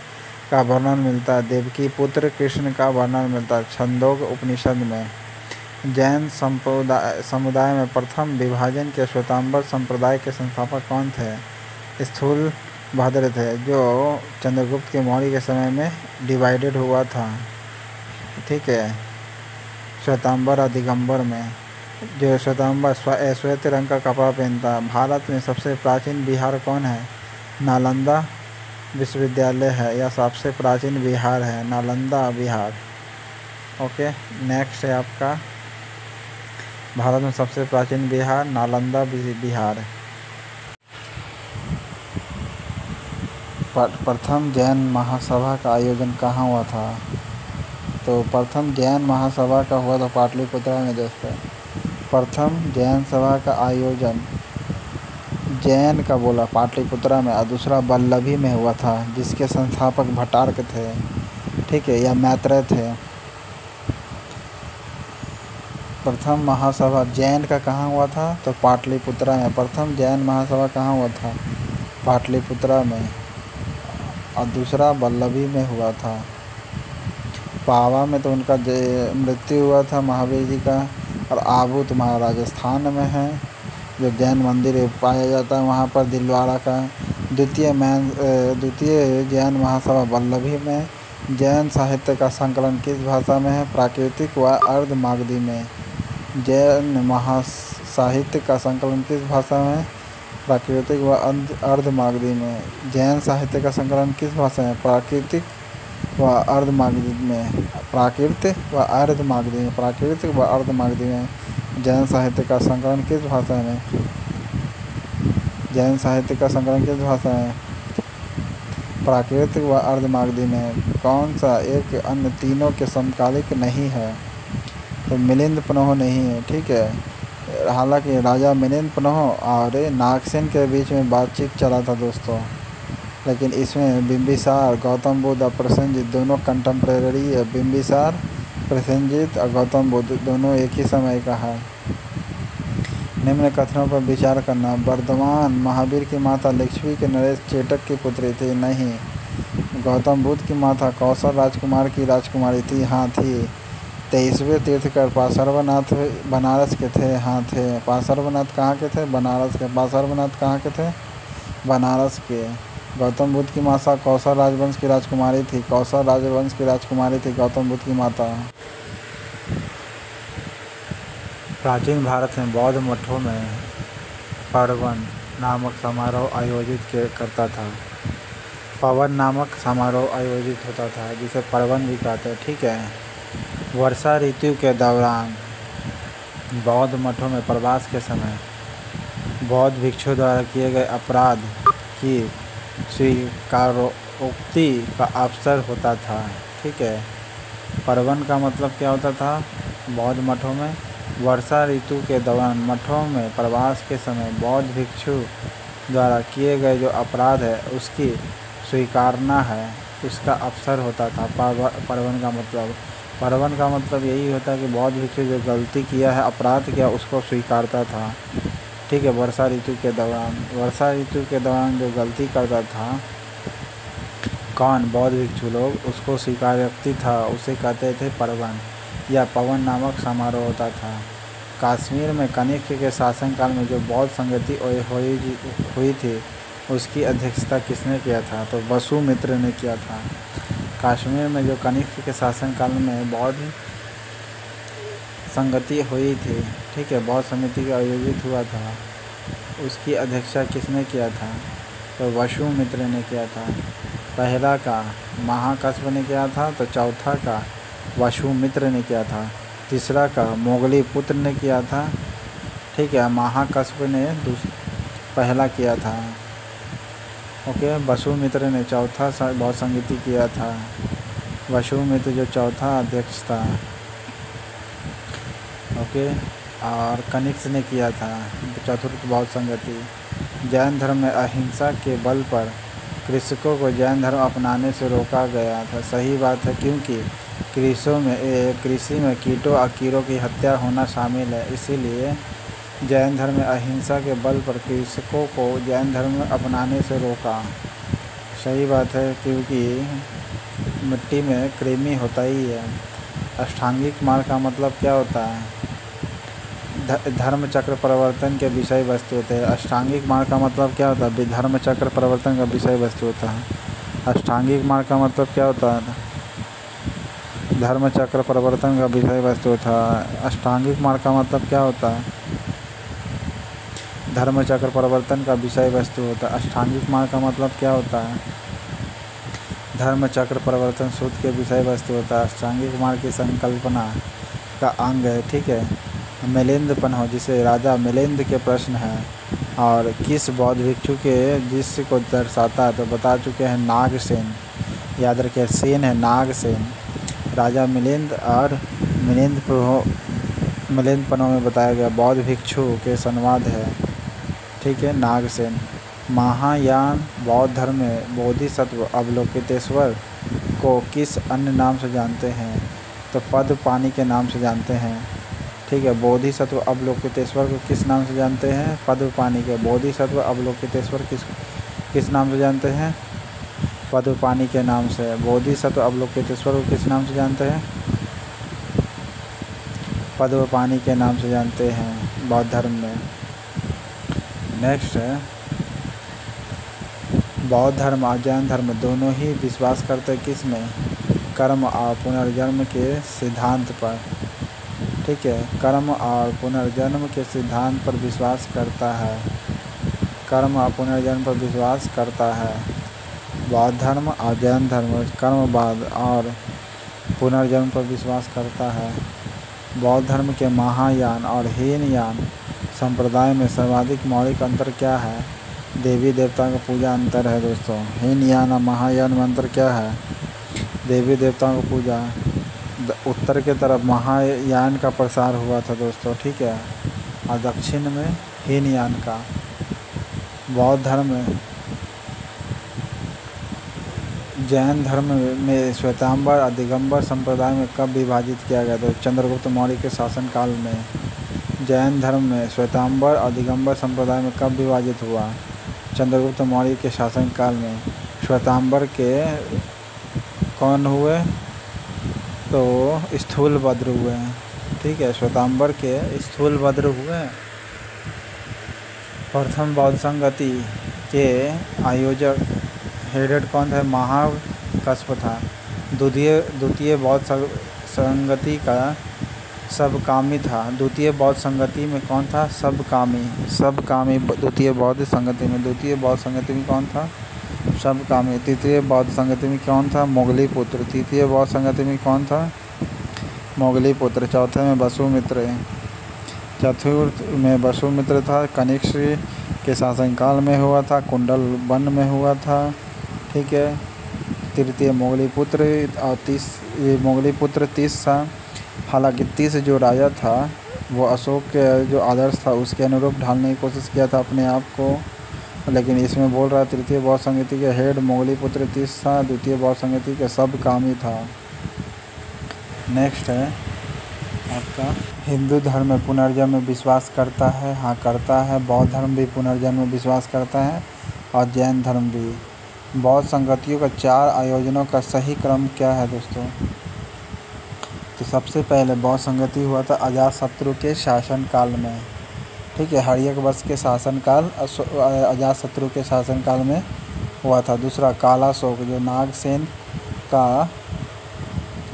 का वर्णन मिलता है, देवकी पुत्र कृष्ण का वर्णन मिलता है छंदोग्य उपनिषद में। जैन समुदाय में प्रथम विभाजन के श्वेतांबर संप्रदाय के संस्थापक कौन थे? स्थूलभद्र थे, जो चंद्रगुप्त के मौर्य के समय में डिवाइडेड हुआ था, ठीक है। श्वेतांबर और दिगंबर में, जो श्वेतांबर श्वेत रंग का कपड़ा पहनता। भारत में सबसे प्राचीन विहार कौन है? नालंदा विश्वविद्यालय है, या सबसे प्राचीन विहार है नालंदा विहार। ओके, नेक्स्ट है आपका, भारत में सबसे प्राचीन विहार नालंदा विहार। प्रथम जैन महासभा का आयोजन कहाँ हुआ था? तो प्रथम जैन महासभा का हुआ था पाटलिपुत्रा में दोस्तों। प्रथम जैन सभा का आयोजन जैन का बोला पाटलिपुत्रा में, और दूसरा वल्लभी में हुआ था, जिसके संस्थापक भट्टारक थे, ठीक है, या मैत्रेय थे। प्रथम महासभा जैन का कहाँ हुआ था? तो पाटलिपुत्रा में। प्रथम जैन महासभा कहाँ हुआ था? पाटलिपुत्रा में, और दूसरा वल्लभी में हुआ था। पावा में तो उनका मृत्यु हुआ था महावीर जी का, और आबू तुम्हारा राजस्थान में है, जो जैन मंदिर पाया जाता है वहाँ पर दिलवाड़ा का। द्वितीय जैन महासभा वल्लभी में। जैन साहित्य का संकलन किस भाषा में है? प्राकृतिक व अर्धमागधी में। जैन महासाहित्य का संकलन किस भाषा में है? प्राकृतिक व अर्धमागधी में। जैन साहित्य का संकलन किस भाषा में? प्राकृतिक व अर्धमागधी में। प्राकृतिक व अर्धमागधी में। प्राकृतिक व अर्धमागधी में जैन साहित्य का संकलन किस भाषा में? जैन साहित्य का संकलन किस भाषा में? प्राकृतिक व अर्धमागधी में। कौन सा एक अन्य तीनों के समकालिक नहीं है? तो मिलिंद पन्ह नहीं है, ठीक है। हालांकि राजा मिलिंद पन्ह और नागसेन के बीच में बातचीत चला था दोस्तों, लेकिन इसमें बिंबिसार, गौतम बुद्ध और प्रसेनजीत दोनों कंटेम्प्रेरी है। बिंबिसार, प्रसेनजीत और गौतम बुद्ध दोनों एक ही समय का है। निम्न कथनों पर विचार करना। वर्धमान महावीर की माता लिच्छवी के नरेश चेटक की पुत्री थी। नहीं। गौतम बुद्ध की माता कौशल राजकुमार की राजकुमारी थी। हाँ थी। 23वें तीर्थकर पार्श्वनाथ बनारस के थे। हाँ थे। पार्श्वनाथ कहाँ के थे? बनारस के। पार्श्वनाथ कहाँ के थे? बनारस के। गौतम बुद्ध की माता कौशल राजवंश की राजकुमारी थी। कौशल राजवंश की राजकुमारी थी गौतम बुद्ध की माता। प्राचीन भारत में बौद्ध मठों में पर्वन नामक समारोह आयोजित करता था। पवन नामक समारोह आयोजित होता था, जिसे पर्वन भी कहते हैं, ठीक है। वर्षा ऋतु के दौरान बौद्ध मठों में प्रवास के समय बौद्ध भिक्षुओं द्वारा किए गए अपराध की स्वीकारोक्ति का अवसर होता था, ठीक है। पर्वन का मतलब क्या होता था? बौद्ध मठों में वर्षा ऋतु के दौरान मठों में प्रवास के समय बौद्ध भिक्षु द्वारा किए गए जो अपराध है उसकी स्वीकारना है, उसका अवसर होता था। पर्वन का मतलब यही होता है कि बौद्ध भिक्षु जो गलती किया है, अपराध किया, उसको स्वीकारता था, ठीक है। वर्षा ऋतु के दौरान जो गलती करता था कौन? बौद्ध भिक्षु लोग, उसको स्वीकारोक्ति था, उसे कहते थे पर्वन या पवन नामक समारोह होता था। कश्मीर में कनिष्क के शासनकाल में जो बौद्ध संगति हुई थी उसकी अध्यक्षता किसने किया था? तो वसुमित्र ने किया था। कश्मीर में जो कनिष्क के शासनकाल में बौद्ध संगति हुई थी, ठीक है, बौद्ध समिति का आयोजित हुआ था, उसकी अध्यक्षता किसने किया था? तो वसुमित्र ने किया था। पहला का महाकश्यप ने किया था, तो चौथा का वसुमित्र ने किया था। तीसरा का मोगली पुत्र ने किया था, ठीक है। महाकश्यप ने पहला किया था, ओके। वसुमित्र ने चौथा बौद्ध संगति किया था। वसुमित्र जो चौथा अध्यक्ष था, ओके। और कनिष्क ने किया था चतुर्थ बौद्ध संगति। जैन धर्म में अहिंसा के बल पर कृषकों को जैन धर्म अपनाने से रोका गया था। सही बात है, क्योंकि कृषि में कीटों और कीड़ों की हत्या होना शामिल है, इसीलिए जैन धर्म में अहिंसा के बल पर कृषकों को जैन धर्म अपनाने से रोका। सही बात है, क्योंकि मिट्टी में कृमि होता ही है। अष्टांगिक मार्ग का मतलब क्या होता है? धर्म चक्र परिवर्तन के विषय वस्तु होते हैं। अष्टांगिक मार्ग का मतलब क्या होता है? धर्म चक्र परिवर्तन का विषय वस्तु होता है। अष्टांगिक मार्ग का मतलब क्या होता है? धर्म चक्र परिवर्तन का विषय वस्तु होता है। अष्टांगिक मार्ग का मतलब क्या होता है? धर्म चक्र परिवर्तन का विषय वस्तु होता है। अष्टांगिक मार्ग का मतलब क्या होता है? धर्म चक्र परिवर्तन सूत्र के विषय वस्तु होता है। अष्टांगिक मार्ग की संकल्पना का अंग है, ठीक है। मिलिंद पन्ह, जिसे राजा मिलिंद के प्रश्न है, और किस बौद्ध भिक्षु के जिसको दर्शाता है? तो बता चुके हैं, नागसेन। याद रखिए, सेन है नागसेन। राजा मिलिंद और मिलिंद पन्ह में बताया गया बौद्ध भिक्षु के संवाद है, ठीक है, नागसेन। महायान बौद्ध धर्म में बोधिसत्व अवलोकितेश्वर को किस अन्य नाम से जानते हैं? तो पद्मपाणि के नाम से जानते हैं, ठीक है। बोधिसत्व अवलोकितेश्वर को किस नाम से जानते हैं? पद्मपाणि के। बोधिसत्व अवलोकितेश्वर किस नाम से जानते हैं? पद्मपाणि के नाम से। बोधिसत्व अवलोकितेश्वर को किस नाम से जानते हैं? पद्मपाणि के नाम से जानते हैं बौद्ध धर्म में। नेक्स्ट है बौद्ध धर्म और जैन धर्म दोनों ही विश्वास करते हैं किस में? कर्म और पुनर्जन्म के सिद्धांत पर। ठीक है, कर्म और पुनर्जन्म के सिद्धांत पर विश्वास करता है। कर्म और पुनर्जन्म पर विश्वास करता है। बौद्ध धर्म और जैन धर्म कर्मवाद और पुनर्जन्म पर विश्वास करता है। बौद्ध धर्म के महायान और हीनयान संप्रदाय में सर्वाधिक मौलिक अंतर क्या है? देवी देवताओं का पूजा अंतर है दोस्तों। हीनयान और महायान में अंतर क्या है? देवी देवताओं को पूजा। उत्तर के तरफ महायान का प्रसार हुआ था दोस्तों, ठीक है, और दक्षिण में हीनयान का। बौद्ध धर्म में जैन धर्म में श्वेतांबर और दिगंबर संप्रदाय में कब विभाजित किया गया? तो चंद्रगुप्त मौर्य के शासनकाल में। जैन धर्म में श्वेतांबर और दिगंबर संप्रदाय में कब विभाजित हुआ? चंद्रगुप्त मौर्य के शासनकाल में। श्वेतांबर के कौन हुए? तो स्थूलभद्र हुए हैं, ठीक है, श्वेतांबर के स्थूलभद्र हुए। प्रथम बौद्ध संगति के आयोजक हेडेड कौन था? महाकश्यप था। द्वितीय बौद्ध संगति का सबकामी था। द्वितीय बौद्ध संगति में कौन था? सबकामी द्वितीय बौद्ध संगति में। द्वितीय बौद्ध संगति में कौन था? सबकामी। तृतीय बौद्ध संगति में कौन था? मोगली पुत्र। तृतीय बौद्ध संगति में कौन था? मोगली पुत्र। चौथे में वसुमित्र। चतुर्थ में वसुमित्र था। कनिष्क के शासनकाल में हुआ था। कुंडल वन में हुआ था, ठीक है। तृतीय मोगली पुत्र और ये मोगली पुत्र 30 था। हालांकि 30 जो राजा था वो अशोक के जो आदर्श था उसके अनुरूप ढालने की कोशिश किया था अपने आप को, लेकिन इसमें बोल रहा तृतीय बौद्ध संगति के हेड मोगली पुत्र 30 था। द्वितीय बौद्ध संगति के सबकामी था। नेक्स्ट है आपका हिंदू धर्म में पुनर्जन्म में विश्वास करता है? हाँ, करता है। बौद्ध धर्म भी पुनर्जन्म में विश्वास करता है और जैन धर्म भी। बौद्ध संगतियों का 4 आयोजनों का सही क्रम क्या है दोस्तों? तो सबसे पहले बौद्ध संगति हुआ था अजातशत्रु के शासनकाल में, ठीक है, हर्यक वंश के शासनकाल अजातशत्रु के शासनकाल में हुआ था। दूसरा कालाशोक जो नागसेन का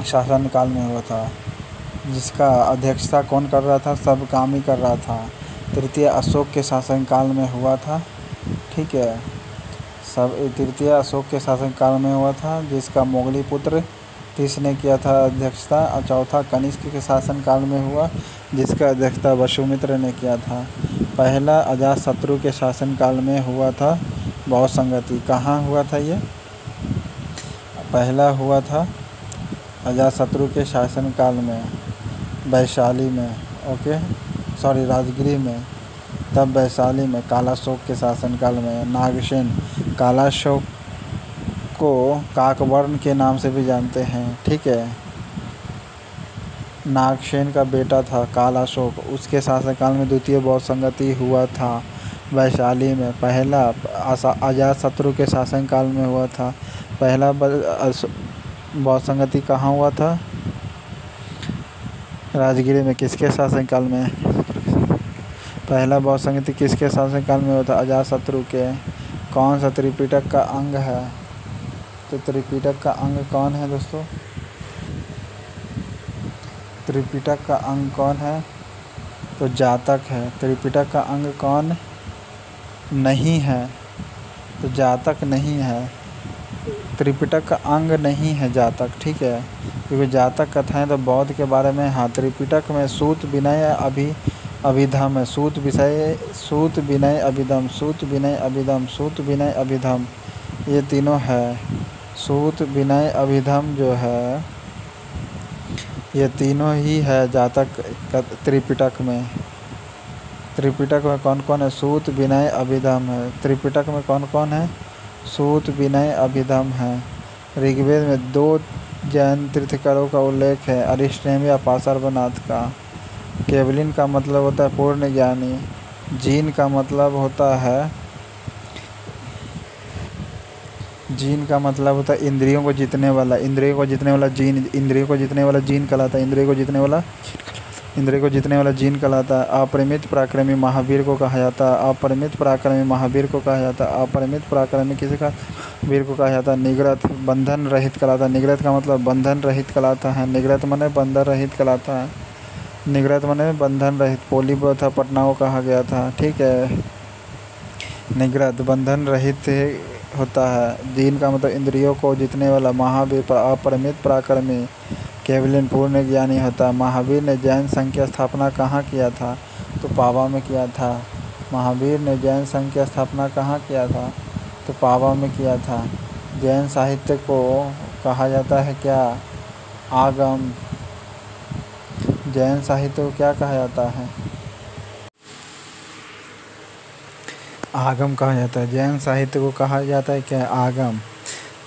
शासनकाल में हुआ था, जिसका अध्यक्षता कौन कर रहा था? सबकामी कर रहा था। तृतीय अशोक के शासनकाल में हुआ था, ठीक है, तृतीय अशोक के शासनकाल में हुआ था, जिसका मोगली पुत्र 30 ने किया था अध्यक्षता। और चौथा कनिष्क के शासनकाल में हुआ, जिसका अध्यक्षता वसुमित्र ने किया था। पहला अजातशत्रु के शासनकाल में हुआ था बौद्ध संगति। कहाँ हुआ था ये? पहला हुआ था अजातशत्रु के शासनकाल में, वैशाली में, ओके, सॉरी, राजगृह में। तब वैशाली में कालाशोक के शासनकाल में नागसेन, कालाशोक को काकवर्ण के नाम से भी जानते हैं, ठीक है, नागसेन का बेटा था कालाशोक। उसके शासनकाल में द्वितीय बौद्ध संगति हुआ था वैशाली में। पहला अजातशत्रु के शासनकाल में हुआ था। पहला बौद्ध संगति कहाँ हुआ था? राजगीर में। किसके शासनकाल में? पहला बौद्ध संगति किसके शासनकाल में हुआ था? अजातशत्रु के। कौन सा त्रिपिटक का अंग है? तो त्रिपिटक का अंग कौन है दोस्तों? त्रिपिटक का अंग कौन है? तो जातक है। त्रिपिटक का अंग कौन नहीं है? तो जातक नहीं है। त्रिपिटक का अंग नहीं है जातक, ठीक है, क्योंकि जातक कथाएं तो बौद्ध के बारे में। हाँ, त्रिपिटक में सूत विनय अभिधम है। सूत विनय अभिधम, सूत विनय अभिधम, सूत विनय अभिधम, ये तीनों है। सूत विनय अभिधम जो है ये तीनों ही है जातक त्रिपिटक में। त्रिपिटक में कौन कौन है? सूत विनय अभिधम है। त्रिपिटक में कौन कौन है? सूत विनय अभिधम है। ऋग्वेद में 2 जैन तीर्थंकरों का उल्लेख है, अरिष्टनेमी और पार्श्वनाथ का। केवलिन का मतलब होता है पूर्ण ज्ञानी। जीन का मतलब होता है इंद्रियों को जीतने वाला। इंद्रियों को जीतने वाला जीन कहलाता है। इंद्रियों को जीतने वाला इंद्रिय को जीतने वाला जीन कहलाता है। अपरिमित पराक्रमी महावीर को कहा जाता है। अपरिमित पराक्रमी महावीर को कहा जाता है। अपरिमित पराक्रमी किसी का वीर को कहा जाता है। निग्रत बंधन रहित कहलाता है। निग्रत का मतलब बंधन रहित कहलाता है। निग्रत माने बंधन रहित कहलाता है। निग्रत माने बंधन रहित। पोलीबोथा पटना को कहा गया था। ठीक है, निग्रत बंधन रहित होता है। जीन का मतलब इंद्रियों को जीतने वाला। महावीर अपरिमित पराक्रमी केवलिन पूर्ण ज्ञानी होता है। महावीर ने जैन संघ की स्थापना कहाँ किया था? तो पावा में किया था। महावीर ने जैन संघ की स्थापना कहाँ किया था? तो पावा में किया था। जैन साहित्य को कहा जाता है क्या? आगम। जैन साहित्य को क्या कहा जाता है? आगम कहा जाता है। जैन साहित्य को कहा जाता है क्या? आगम।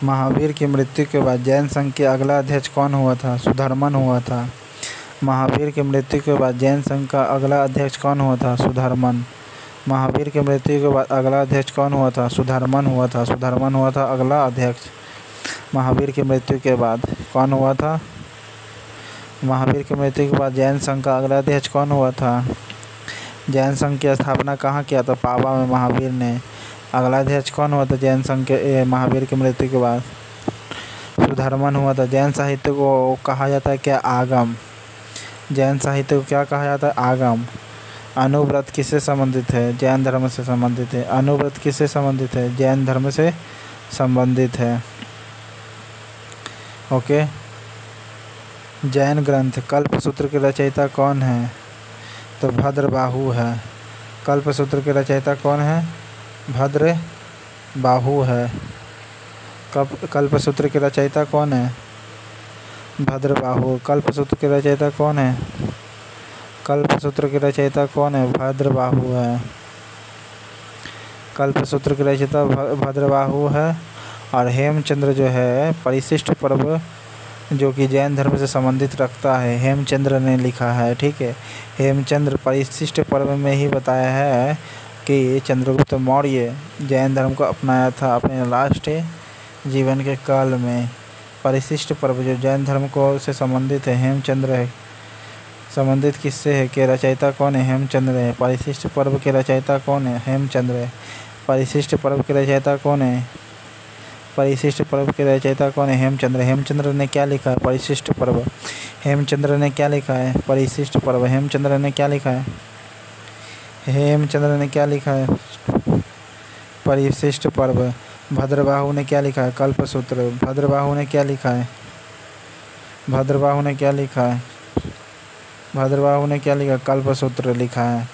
महावीर की मृत्यु के बाद जैन संघ के अगला अध्यक्ष कौन हुआ था? सुधर्मन हुआ था। महावीर की मृत्यु के बाद जैन संघ का अगला अध्यक्ष कौन हुआ था? सुधर्मन। महावीर की मृत्यु के बाद अगला अध्यक्ष कौन हुआ था? सुधर्मन हुआ था। सुधर्मन हुआ था अगला अध्यक्ष। महावीर की मृत्यु के बाद कौन हुआ था? महावीर की मृत्यु के बाद जैन संघ का अगला अध्यक्ष कौन हुआ था? जैन संघ की स्थापना कहाँ किया था? पावा में महावीर ने। अगला अध्यक्ष कौन हुआ था जैन संघ के महावीर की मृत्यु के बाद? सुधर्मन हुआ था। जैन साहित्य को कहा जाता है क्या? आगम। जैन साहित्य को क्या कहा जाता है? आगम। अनुव्रत किससे संबंधित है? जैन धर्म से संबंधित है। अनुव्रत किससे संबंधित है? जैन धर्म से संबंधित है। ओके। जैन ग्रंथ कल्पसूत्र के रचयिता कौन है? तो भद्रबाहु है। कल्पसूत्र के रचयिता कौन है? भद्रबाहु है। कल्पसूत्र के रचयिता कौन है? भद्रबाहु। कल्पसूत्र के रचयिता कौन है? कल्पसूत्र के रचयिता कौन है? भद्रबाहु है। कल्पसूत्र के रचयिता भद्रबाहु है। और हेमचंद्र जो है परिशिष्ट पर्व जो कि जैन धर्म से संबंधित रखता है, हेमचंद्र ने लिखा है। ठीक है, हेमचंद्र परिशिष्ट पर्व में ही बताया है कि चंद्रगुप्त मौर्य जैन धर्म को अपनाया था अपने लास्ट जीवन के काल में। परिशिष्ट पर्व जो जैन धर्म को से संबंधित है, हेमचंद्र है। संबंधित किससे है? के रचयिता कौन है? हेमचंद्र है। परिशिष्ट पर्व के रचयिता कौन है? हेमचंद्र है। परिशिष्ट पर्व के रचयिता कौन है? परिशिष्ट पर्व के रचयिता कौन है? हेमचंद्र। हेमचंद्र ने क्या लिखा है? परिशिष्ट पर्व। हेमचंद्र ने क्या लिखा है? परिशिष्ट पर्व। हेमचंद्र ने क्या लिखा है? हेमचंद्र ने क्या लिखा है? परिशिष्ट पर्व। भद्रबाहु ने क्या लिखा है? कल्पसूत्र। भद्रबाहु ने क्या लिखा है? भद्रबाहु ने क्या लिखा है? भद्रबाहु ने क्या लिखा? कल्पसूत्र लिखा है।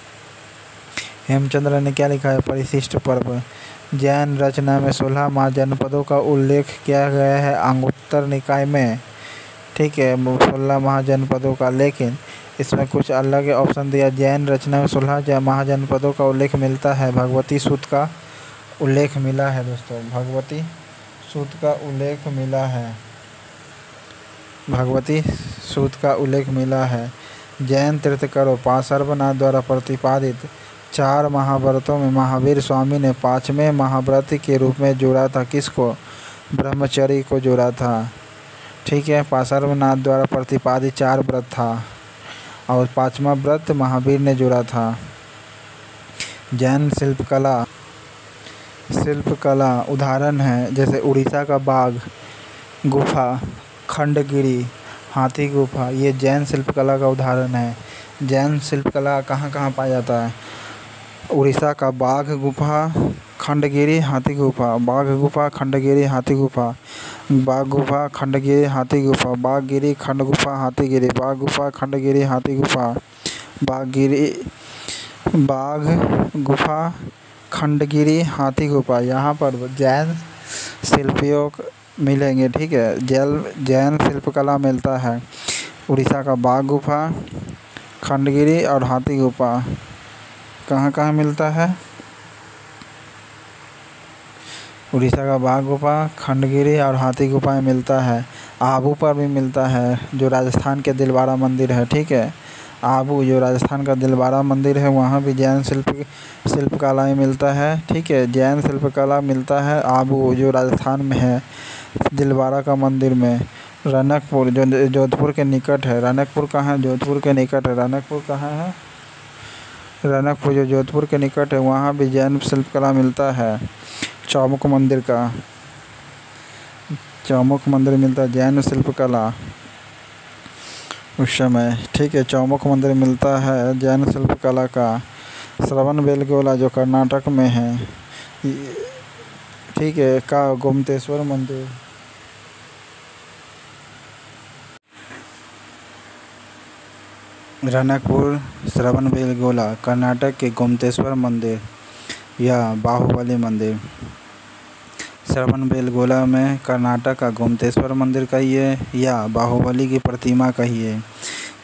हेमचंद्र ने क्या लिखा है? परिशिष्ट पर्व। जैन रचना में 16 महाजनपदों का उल्लेख किया गया है अंगुत्तर निकाय में। ठीक है, 16 महाजनपदों का, लेकिन इसमें कुछ अलग ऑप्शन दिया। जैन रचना में 16 महाजनपदों का उल्लेख मिलता है। भगवती सूत का उल्लेख मिला है दोस्तों। भगवती सूत का उल्लेख मिला है। भगवती सूत का उल्लेख मिला है। जैन तीर्थंकरों पार्श्वनाथ द्वारा प्रतिपादित 4 महाव्रतों में महावीर स्वामी ने 5वें महाव्रत के रूप में जोड़ा था। किसको? ब्रह्मचर्य को जोड़ा था। ठीक है, पार्श्वनाथ द्वारा प्रतिपादित 4 व्रत था और 5वां व्रत महावीर ने जोड़ा था। जैन शिल्पकला उदाहरण है जैसे उड़ीसा का बाघ गुफा, खंडगिरी, हाथी गुफा, ये जैन शिल्पकला का उदाहरण है। जैन शिल्पकला कहाँ कहाँ पाया जाता है? उड़ीसा का बाघ गुफा, खंडगिरी, हाथी गुफा। बाघ गुफा, खंडगिरी, हाथी गुफा। बाघ गुफा, खंडगिरी, हाथी गुफा। बाघगिरी, खंड गुफा, हाथीगिरी। बाघ गुफा, खंडगिरी, हाथी गुफा। बाघ गुफा, खंडगिरी, हाथी गुफा। यहाँ पर जैन शिल्पियों मिलेंगे। ठीक है, जैन शिल्पकला मिलता है। उड़ीसा का बाघ गुफा, खंडगिरी और हाथी गुफा कहाँ कहाँ मिलता है? उड़ीसा का बाघ गुफा, खंडगिरी और हाथी गुफा में मिलता है। आबू पर भी मिलता है जो राजस्थान के दिलवारा मंदिर है। ठीक है, आबू जो राजस्थान का दिलवारा मंदिर है वहाँ भी जैन शिल्पकला मिलता है। ठीक है, जैन शिल्पकला मिलता है आबू जो राजस्थान में है, दिलवारा का मंदिर में। रनकपुर जो जोधपुर के निकट है। रनकपुर कहाँ है? जोधपुर के निकट है। रनकपुर कहाँ है? रनकपुर जो जोधपुर के निकट है, वहाँ भी जैन शिल्पकला मिलता है। चौमुख मंदिर का, चौमुख मंदिर मिलता है जैन शिल्पकला उस समय। ठीक है, चौमुख मंदिर मिलता है जैन शिल्पकला का। श्रवणबेलगोला जो कर्नाटक में है, ठीक है, का गोमतेश्वर मंदिर। रनकपुर, श्रवणबेलगोला, कर्नाटक के गोमतेश्वर मंदिर या बाहुबली मंदिर। श्रवणबेलगोला में कर्नाटक का गोमतेश्वर मंदिर कहिए या बाहुबली की प्रतिमा कहिए,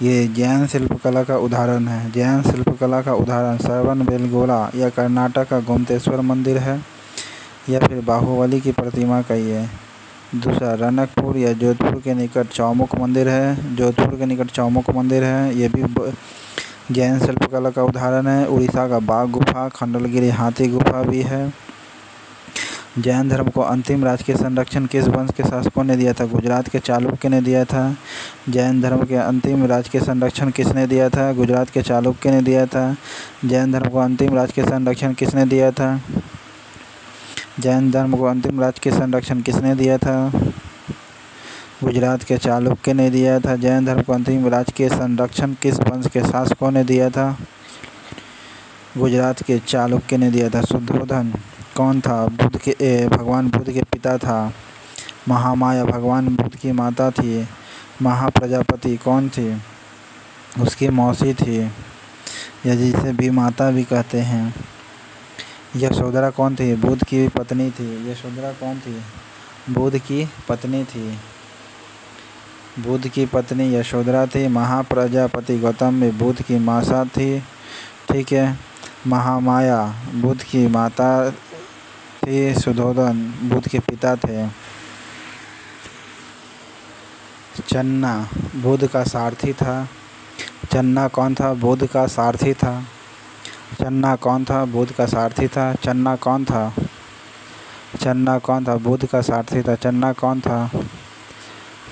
ये जैन शिल्पकला का उदाहरण है। जैन शिल्पकला का उदाहरण श्रवणबेलगोला या कर्नाटक का गोमतेश्वर मंदिर है, या फिर बाहुबली की प्रतिमा कहिए। दूसरा, रनकपुर या जोधपुर के निकट चौमुख मंदिर है। जोधपुर के निकट चौमुख मंदिर है, ये भी जैन शिल्पकला का उदाहरण है। उड़ीसा का बाघ गुफा, खंडलगिरी हाथी गुफा भी है। जैन धर्म को अंतिम राजकीय संरक्षण किस वंश के शासकों ने दिया था? गुजरात के चालुक्य ने दिया था। जैन धर्म के अंतिम राजकीय संरक्षण किसने दिया था? गुजरात के चालुक्य ने दिया था। जैन धर्म को अंतिम राजकीय संरक्षण किसने दिया था? जैन धर्म को अंतिम राजकीय संरक्षण किसने दिया था? गुजरात के चालुक्य ने दिया था। जैन धर्म को अंतिम राजकीय संरक्षण किस वंश के शासकों ने दिया था? गुजरात के चालुक्य ने दिया था। शुद्धोधन कौन था? भगवान बुद्ध के पिता था। महामाया भगवान बुद्ध की माता थी। महाप्रजापति कौन थी? उसकी मौसी थी, या जिसे भी माता भी कहते हैं। यशोधरा कौन थी? बुद्ध की पत्नी थी। यशोधरा कौन थी? बुद्ध की पत्नी थी। बुद्ध की पत्नी यशोधरा थी। महाप्रजापति गौतम में बुद्ध की माता थी। ठीक है, महामाया बुद्ध की माता थी। शुद्धोधन बुद्ध के पिता थे। चन्ना बुद्ध का सारथी था। चन्ना कौन था? बुद्ध का सारथी था। चन्ना कौन था? बुद्ध का सारथी था। चन्ना कौन था? चन्ना कौन था? बुद्ध का सारथी था। चन्ना कौन था?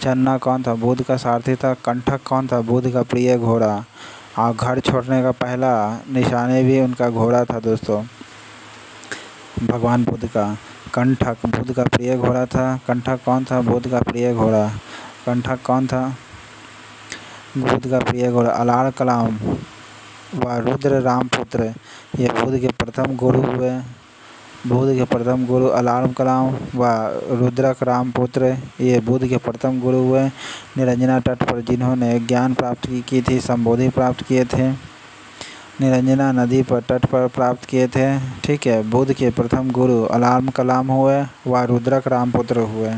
चन्ना कौन था? बुद्ध का सारथी था। कंठक कौन था? बुद्ध का प्रिय घोड़ा। और घर छोड़ने का पहला निशाने भी उनका घोड़ा था दोस्तों, भगवान बुद्ध का। कंठक बुद्ध का प्रिय घोड़ा था। कंठक कौन था? बुद्ध का प्रिय घोड़ा। कंठक कौन था? बुद्ध का प्रिय घोड़ा। अलार कलाम व रुद्र रामपुत्र, ये बुद्ध के प्रथम गुरु हुए। बुद्ध के प्रथम गुरु अलार कलाम व रुद्रक रामपुत्र, ये बुद्ध के प्रथम गुरु हुए। निरंजना तट पर जिन्होंने ज्ञान प्राप्त की थी, संबोधि प्राप्त किए थे, निरंजना नदी पर तट पर प्राप्त किए थे। ठीक है, बुद्ध के प्रथम गुरु अलार्म कलाम हुए व रुद्रक रामपुत्र हुए।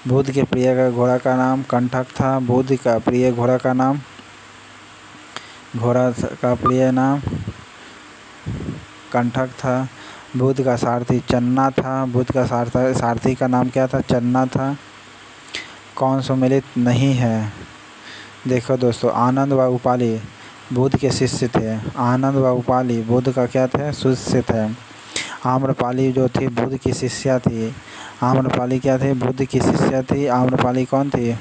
बुद्ध के प्रिय का घोड़ा का नाम कंठक था। बुद्ध का प्रिय घोड़ा का नाम, घोड़ा का प्रिय नाम कंठक था। बुद्ध का सारथी चन्ना था। बुद्ध का सारथी का नाम क्या था? चन्ना था। कौन सुमिलित नहीं है? देखो दोस्तों, आनंद व उपाली बुद्ध के शिष्य थे। आनंद व उपाली बुद्ध का क्या थे? शिष्य थे। आम्रपाली जो थी बुद्ध की शिष्या थी। आम्रपाली क्या थे? बुद्ध की शिष्या थी। आम्रपाली कौन थी?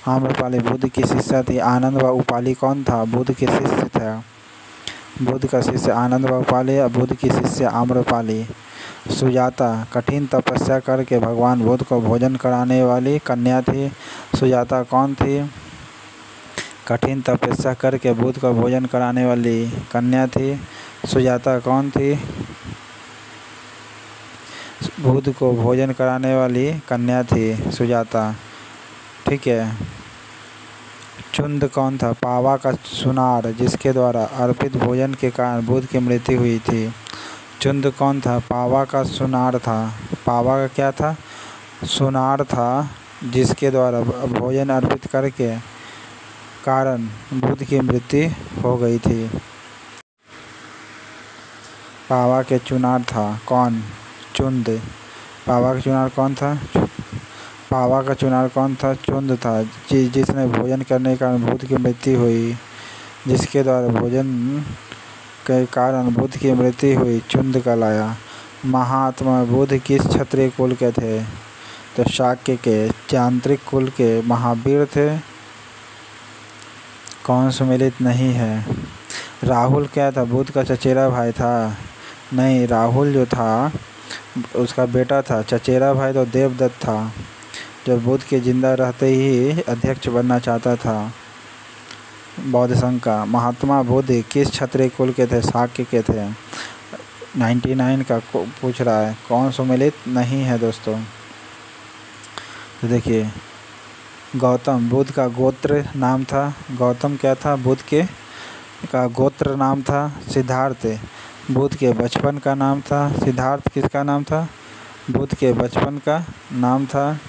आम्रपाली बुद्ध की शिष्या थी। आनंद व उपाली कौन था? बुद्ध के शिष्य था। बुद्ध का शिष्य आनंद व उपाली, बुद्ध की शिष्य आम्रपाली। सुजाता कठिन तपस्या करके भगवान बुद्ध को भोजन कराने वाली कन्या थी। सुजाता कौन थी? कठिन तपस्या करके बुद्ध को भोजन कराने वाली कन्या थी। सुजाता कौन थी? बुद्ध को भोजन कराने वाली कन्या थी सुजाता। ठीक है। चुंद कौन था? पावा का सुनार, जिसके द्वारा अर्पित भोजन के कारण बुद्ध की मृत्यु हुई थी। चुंद कौन था? पावा का सुनार था। पावा का क्या था? सुनार था, जिसके द्वारा भोजन अर्पित करके कारण बुद्ध की मृत्यु हो गई थी। पावा के चुनार था कौन? चुंद। पावा का चुनार कौन था? पावा का चुनार कौन था? चुंद था, जिसने भोजन करने के कारण बुद्ध की मृत्यु हुई। जिसके द्वारा भोजन के कारण बुद्ध की मृत्यु हुई, चुंद कहलाया। महात्मा बुद्ध किस क्षत्रिय कुल के थे? तो शाक्य के यांत्रिक कुल के महावीर थे। कौन सुमेलित नहीं है? राहुल क्या था? बुध का चचेरा भाई था? नहीं, राहुल जो था उसका बेटा था। चचेरा भाई तो देवदत्त था, जो बुध के जिंदा रहते ही अध्यक्ष बनना चाहता था बौद्ध संघ का। महात्मा बुद्ध किस क्षत्रिय कुल के थे? शाक्य के थे। 99 का पूछ रहा है, कौन सुमेलित नहीं है दोस्तों? तो देखिए, गौतम बुद्ध का गोत्र नाम था। गौतम क्या था? बुद्ध के का गोत्र नाम था। सिद्धार्थ बुद्ध के बचपन का नाम था। सिद्धार्थ किसका नाम था? बुद्ध के बचपन का नाम था।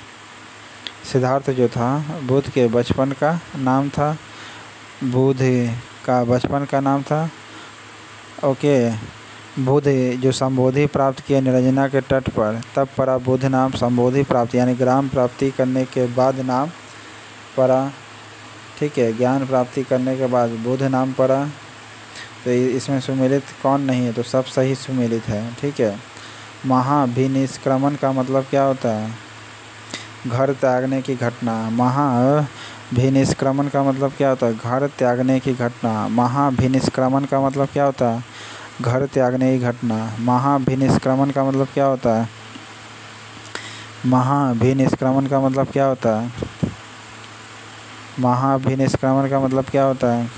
सिद्धार्थ जो था बुद्ध के बचपन का नाम था। बुद्ध का बचपन का नाम था। ओके। बुद्ध जो संबोधि प्राप्त किए निरंजना के तट पर, तब पड़ा बुद्ध नाम संबोधि प्राप्त, यानी ग्राम प्राप्ति करने के बाद नाम पड़ा। ठीक है, ज्ञान प्राप्ति करने के बाद बुद्ध नाम पड़ा। तो इसमें सुमेलित कौन नहीं है? तो सब सही सुमेलित है। ठीक है। महाभिनिष्क्रमण का मतलब क्या होता है? घर त्यागने की घटना। महाभिनिष्क्रमण का मतलब क्या होता है? घर त्यागने की घटना। महाभिनिष्क्रमण का मतलब क्या होता है? घर त्यागने की घटना। महाभिनिष्क्रमण का मतलब क्या होता है? महाभिनिष्क्रमण का मतलब क्या होता है? महाभिनिष्क्रमण का मतलब क्या होता है?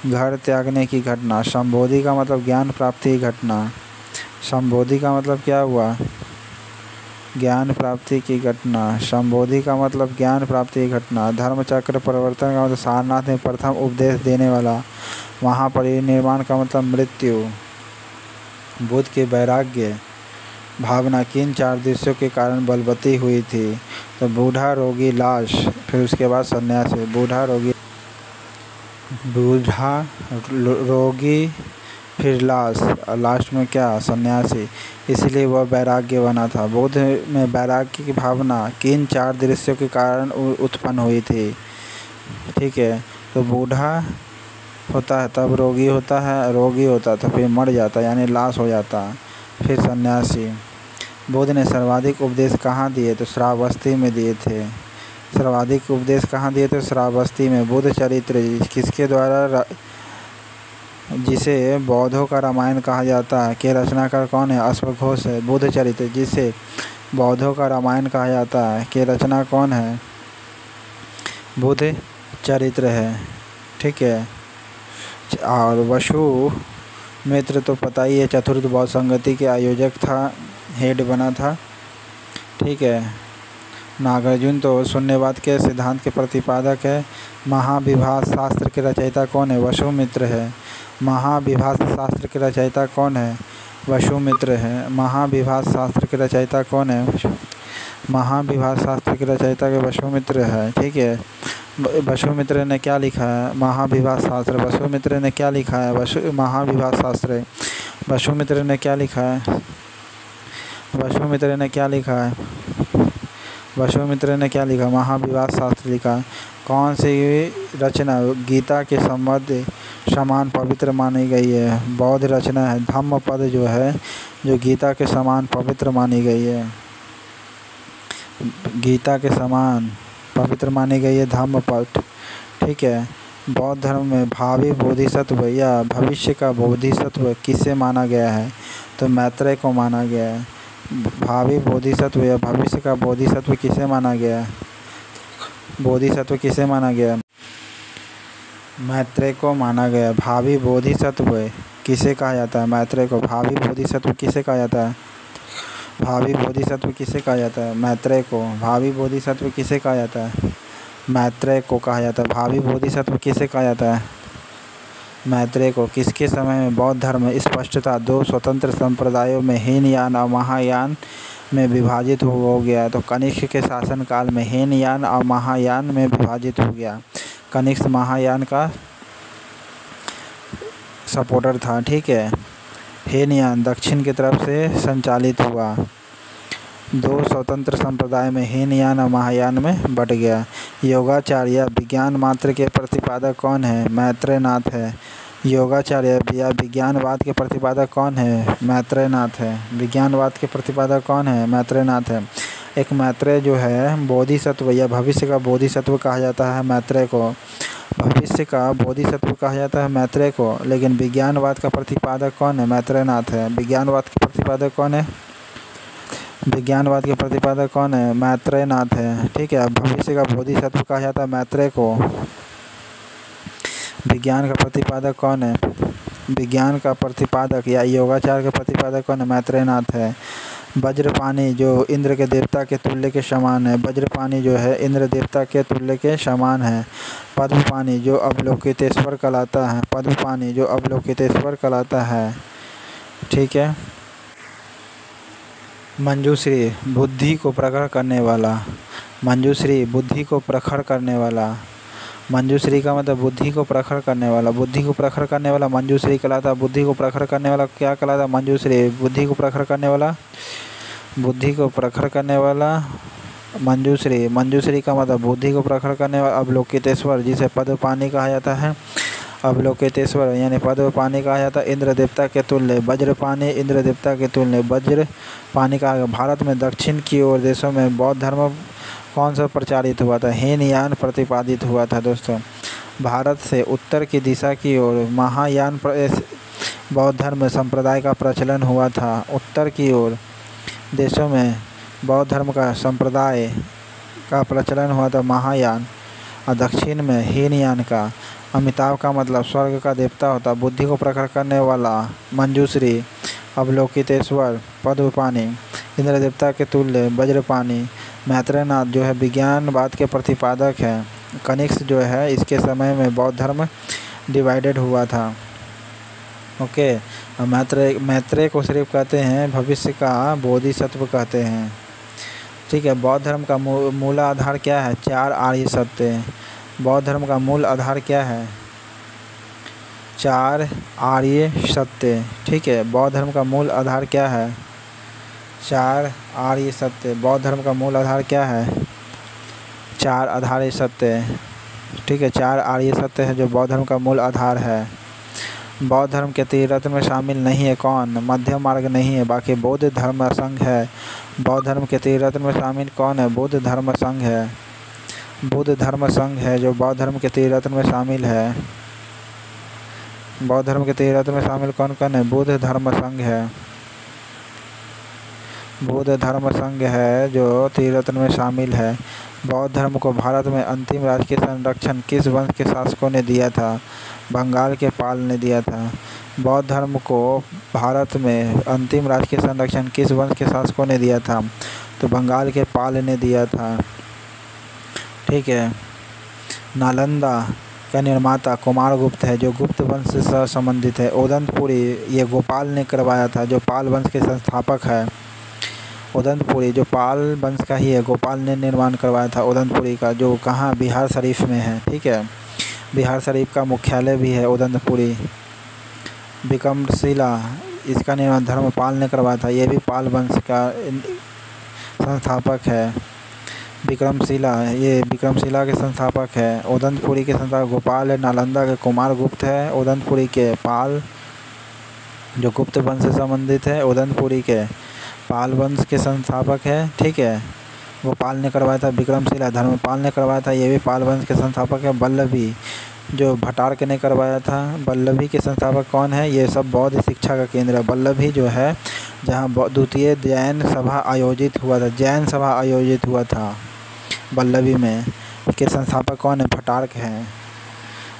घर त्यागने की घटना। संबोधि का मतलब ज्ञान प्राप्ति की घटना। संबोधि का मतलब क्या हुआ? ज्ञान प्राप्ति की घटना। संबोधि का मतलब ज्ञान प्राप्ति की घटना। धर्मचक्र परिवर्तन का मतलब सारनाथ में प्रथम उपदेश देने वाला। महापरिनिर्वाण का मतलब मृत्यु। बुद्ध के वैराग्य भावना किन 4 दृश्यों के कारण बलवती हुई थी? तो बूढ़ा, रोगी, लाश, फिर उसके बाद सन्यासी। बूढ़ा, रोगी, फिर लाश, और लास्ट में क्या? सन्यासी। इसलिए वह वैराग्य बना था। बुद्ध में वैराग्य की भावना किन 4 दृश्यों के कारण उत्पन्न हुई थी? ठीक है। तो बूढ़ा होता है तब रोगी होता है, रोगी होता तो फिर मर जाता यानी लाश हो जाता। फिर सन्यासी। बुद्ध ने सर्वाधिक उपदेश कहाँ दिए? तो श्रावस्ती में दिए थे। सर्वाधिक उपदेश कहाँ दिए थे? श्रावस्ती में। बुद्ध चरित्र किसके द्वारा, जिसे बौद्धों का रामायण कहा जाता है, के रचनाकार कौन है? अश्वघोष है। बुद्ध चरित्र जिसे बौद्धों का रामायण कहा जाता है, के रचना कौन है? बुद्ध चरित्र है। ठीक है। और वसु मित्र तो पता ही है, चतुर्थ बौद्ध संगति के आयोजक था, हेड बना था। ठीक है। नागार्जुन तो शून्यवाद के सिद्धांत के प्रतिपादक है। महाविभास शास्त्र के रचयिता कौन है? वसुमित्र है। महाविभास शास्त्र के रचयिता कौन है? वसुमित्र है। महाविभास शास्त्र के रचयिता कौन है? महाविभास शास्त्र के रचयिता के वसुमित्र है। ठीक है। वसुमित्र ने क्या लिखा है? महाविभास शास्त्र। वसुमित्र ने क्या लिखा है? महाविभास शास्त्र। वसुमित्र ने क्या लिखा है? वसुमित्र ने क्या लिखा है? वसुमित्र ने क्या लिखा? महाविभास शास्त्र लिखा। कौन सी रचना गीता के संबंध समान पवित्र मानी गई है? बौद्ध रचना है। धम्मपद जो है, जो गीता के समान पवित्र मानी गई है। गीता के समान पवित्र मानी गई है धम्मपद। ठीक है। बौद्ध धर्म में भावी बोधिसत्व या भविष्य का बोधिसत्व किसे माना गया है? तो मैत्रेय को माना गया है। भावी बोधिसत्व या भविष्य का बोधिसत्व किसे माना गया है? बोधिसत्व किसे माना गया? मैत्रेय को माना गया। भावी बोधिसत्व किसे कहा जाता है? मैत्रेय को। भावी बोधिसत्व किसे कहा जाता है? भावी बोधिसत्व किसे कहा जाता है? मैत्रेय को। भावी बोधिसत्व किसे कहा जाता है? मैत्रेय को कहा जाता है। भावी बोधिसत्व किसे कहा जाता है? मैत्रेय को। किसके समय में बौद्ध धर्म स्पष्टता 2 स्वतंत्र संप्रदायों में हीनयान और महायान में विभाजित हो गया? तो कनिष्क के शासनकाल में हीनयान और महायान में विभाजित हो गया। कनिष्क महायान का सपोर्टर था। ठीक है। हीनयान दक्षिण की तरफ से संचालित हुआ। 2 स्वतंत्र संप्रदाय में हीनयान और महायान में बट गया। योगाचार्य विज्ञान मात्र के प्रतिपादक कौन है? मैत्रेयनाथ है। योगाचार्य या विज्ञानवाद के प्रतिपादक कौन है? मैत्रेयनाथ है। विज्ञानवाद के प्रतिपादक कौन है? मैत्रेयनाथ है। एक मैत्रेय जो है बोधिसत्व या भविष्य का बोधिसत्व कहा जाता है मैत्रेय को, भविष्य का बोधिसत्व कहा जाता है मैत्रेय को। लेकिन विज्ञानवाद का प्रतिपादक कौन है? मैत्रेयनाथ है। विज्ञानवाद के प्रतिपादक कौन है? विज्ञानवाद के प्रतिपादक कौन है? मैत्रेयनाथ है। ठीक है, भविष्य का बोधिसत्व कहा जाता है मैत्रेय को। विज्ञान का प्रतिपादक कौन है? विज्ञान का प्रतिपादक या योगाचार के प्रतिपादक कौन है? मैत्रेयनाथ है। वज्रपाणि जो इंद्र के देवता के तुल्य के समान है, वज्रपाणि जो है इंद्र देवता के तुल्य के समान है। पद्मपाणि जो अवलोकितेश्वर कहलाता है, पद्मपाणि जो अवलोकितेश्वर कहलाता है। ठीक है। मंजूश्री बुद्धि को प्रखर करने वाला, मंजूश्री बुद्धि को प्रखर करने वाला, मंजूश्री का मतलब बुद्धि को प्रखर करने वाला, बुद्धि को प्रखर करने वाला मंजूश्री कहलाता है। बुद्धि को प्रखर करने वाला क्या कहलाता है? मंजूश्री। बुद्धि को प्रखर करने वाला, बुद्धि को प्रखर करने वाला मंजूश्री। मंजूश्री का मतलब बुद्धि को प्रखर करने वाला अवलोकितेश्वर, जिसे पद्मपाणि कहा जाता है। अवलोकितेश्वर यानी पद्मपाणि कहा जाता है। इंद्र देवता के तुल्य, वज्रपाणि इंद्र देवता के तुल्य, वज्रपाणि कहा गया। भारत में दक्षिण की ओर देशों में बौद्ध धर्म कौन सा प्रचारित हुआ था? हीनयान प्रतिपादित हुआ था दोस्तों। भारत से उत्तर की दिशा की ओर महायान बौद्ध धर्म संप्रदाय का प्रचलन हुआ था। उत्तर की ओर देशों में बौद्ध धर्म का संप्रदाय का प्रचलन हुआ था महायान, और दक्षिण में हीनयान का। अमिताभ का मतलब स्वर्ग का देवता होता। बुद्धि को प्रखर करने वाला मंजूश्री, अवलोकितेश्वर, पद्मपाणि इंद्र देवता के तुल्य, वज्रपाणि। मैत्रेयनाथ जो है विज्ञानवाद के प्रतिपादक हैं। कनिष्क जो है इसके समय में बौद्ध धर्म डिवाइडेड हुआ था। ओके, मैत्रेय को सिर्फ कहते हैं भविष्य का बोधिसत्व कहते हैं। ठीक है। बौद्ध धर्म का मूल आधार क्या है? 4 आर्य सत्य। बौद्ध धर्म का मूल आधार क्या है? 4 आर्य सत्य। ठीक है। बौद्ध धर्म का मूल आधार क्या है? 4 आर्य सत्य। बौद्ध धर्म का मूल आधार क्या है? 4 आधार्य सत्य। ठीक है, 4 आर्य सत्य है जो बौद्ध धर्म का मूल आधार है। बौद्ध धर्म के त्रिरत्न में शामिल नहीं है कौन? मध्य मार्ग नहीं है, बाकी बौद्ध धर्म संघ है। बौद्ध धर्म के त्रिरत्न में शामिल कौन है? बुद्ध धर्म संघ है। बुद्ध धर्म संघ है जो बौद्ध धर्म के त्रिरत्न में शामिल है। बौद्ध धर्म के त्रिरत्न में शामिल कौन कौन है? बुद्ध धर्म संघ है। बुद्ध धर्म संघ है जो त्रिरत्न में शामिल है। बौद्ध धर्म को भारत में अंतिम राजकीय संरक्षण किस वंश के शासकों ने दिया था? बंगाल के पाल ने दिया था। बौद्ध धर्म को भारत में अंतिम राजकीय संरक्षण किस वंश के शासकों ने दिया था? तो बंगाल के पाल ने दिया था। ठीक है। नालंदा का निर्माता कुमारगुप्त है जो गुप्त वंश से संबंधित है। उदंतपुरी ये गोपाल ने करवाया था जो पाल वंश के संस्थापक है। उदंतपुरी जो पाल वंश का ही है, गोपाल ने निर्माण करवाया था उदंतपुरी का, जो कहाँ? बिहार शरीफ में है। ठीक है। बिहार शरीफ का मुख्यालय भी है उदंतपुरी। विक्रमशिला इसका निर्माण धर्मपाल ने करवाया था, ये भी पाल वंश का संस्थापक है। विक्रमशिला ये विक्रमशिला के संस्थापक है। उदंतपुरी के संस्थापक गोपाल है। नालंदा के कुमारगुप्त है। उदंतपुरी के पाल जो गुप्त वंश से संबंधित है, उदंतपुरी के पाल वंश के संस्थापक है। ठीक है। गोपाल ने करवाया था। विक्रमशिला धर्मपाल ने करवाया था, ये भी पाल वंश के संस्थापक है। वल्लभी जो भटार्क ने करवाया था। वल्लभी के संस्थापक कौन है? ये सब बौद्ध शिक्षा का केंद्र है। वल्लभी जो है जहाँ द्वितीय जैन सभा आयोजित हुआ था, जैन सभा आयोजित हुआ था वल्लभी में, के संस्थापक कौन है? भटार्क हैं।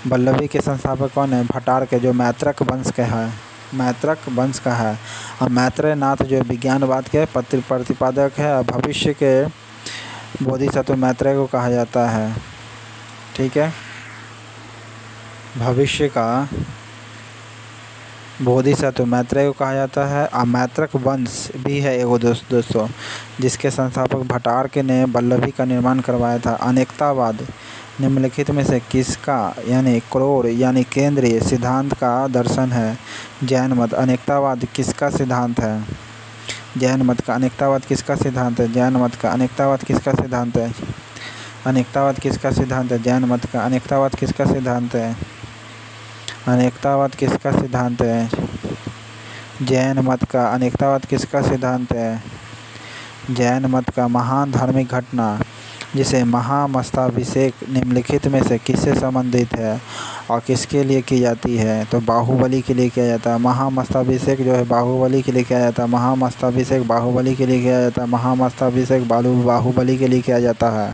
वल्लभी के संस्थापक कौन है? भटार्क है जो मैत्रक वंश का है, मैत्रक वंश का है। और मैत्रेयनाथ जो विज्ञानवाद के प्रतिपादक है और भविष्य के बोधिसत्व मैत्रेय को कहा जाता है। ठीक है। भविष्य का बोधिसत्व मैत्रेय को कहा जाता है। और मैत्रक वंश भी है एगो दोस्तों जिसके संस्थापक भटार्क ने वल्लभी का निर्माण करवाया था। अनेकतावाद निम्नलिखित में से किसका यानी क्रोर यानी केंद्रीय सिद्धांत का दर्शन है? जैन मत। अनेकतावाद किसका सिद्धांत है? जैन मत का। अनेकतावाद किसका सिद्धांत है? जैन मत का। अनेकतावाद किसका सिद्धांत है? अनेकतावाद किसका सिद्धांत है? जैन मत का। अनेकतावाद किसका सिद्धांत है? अनेकतावाद किसका सिद्धांत है? जैन मत का। अनेकतावाद किसका सिद्धांत है? जैन मत का महान धार्मिक घटना जिसे महामस्ताभिषेक निम्नलिखित में से किससे संबंधित है और किसके लिए की जाती है? तो बाहुबली के लिए किया जाता है। महामस्ताभिषेक जो है बाहुबली के लिए किया जाता है। महामस्ताभिषेक बाहुबली के लिए किया जाता है। महामस्ताभिषेक बाहुबली के लिए किया जाता है।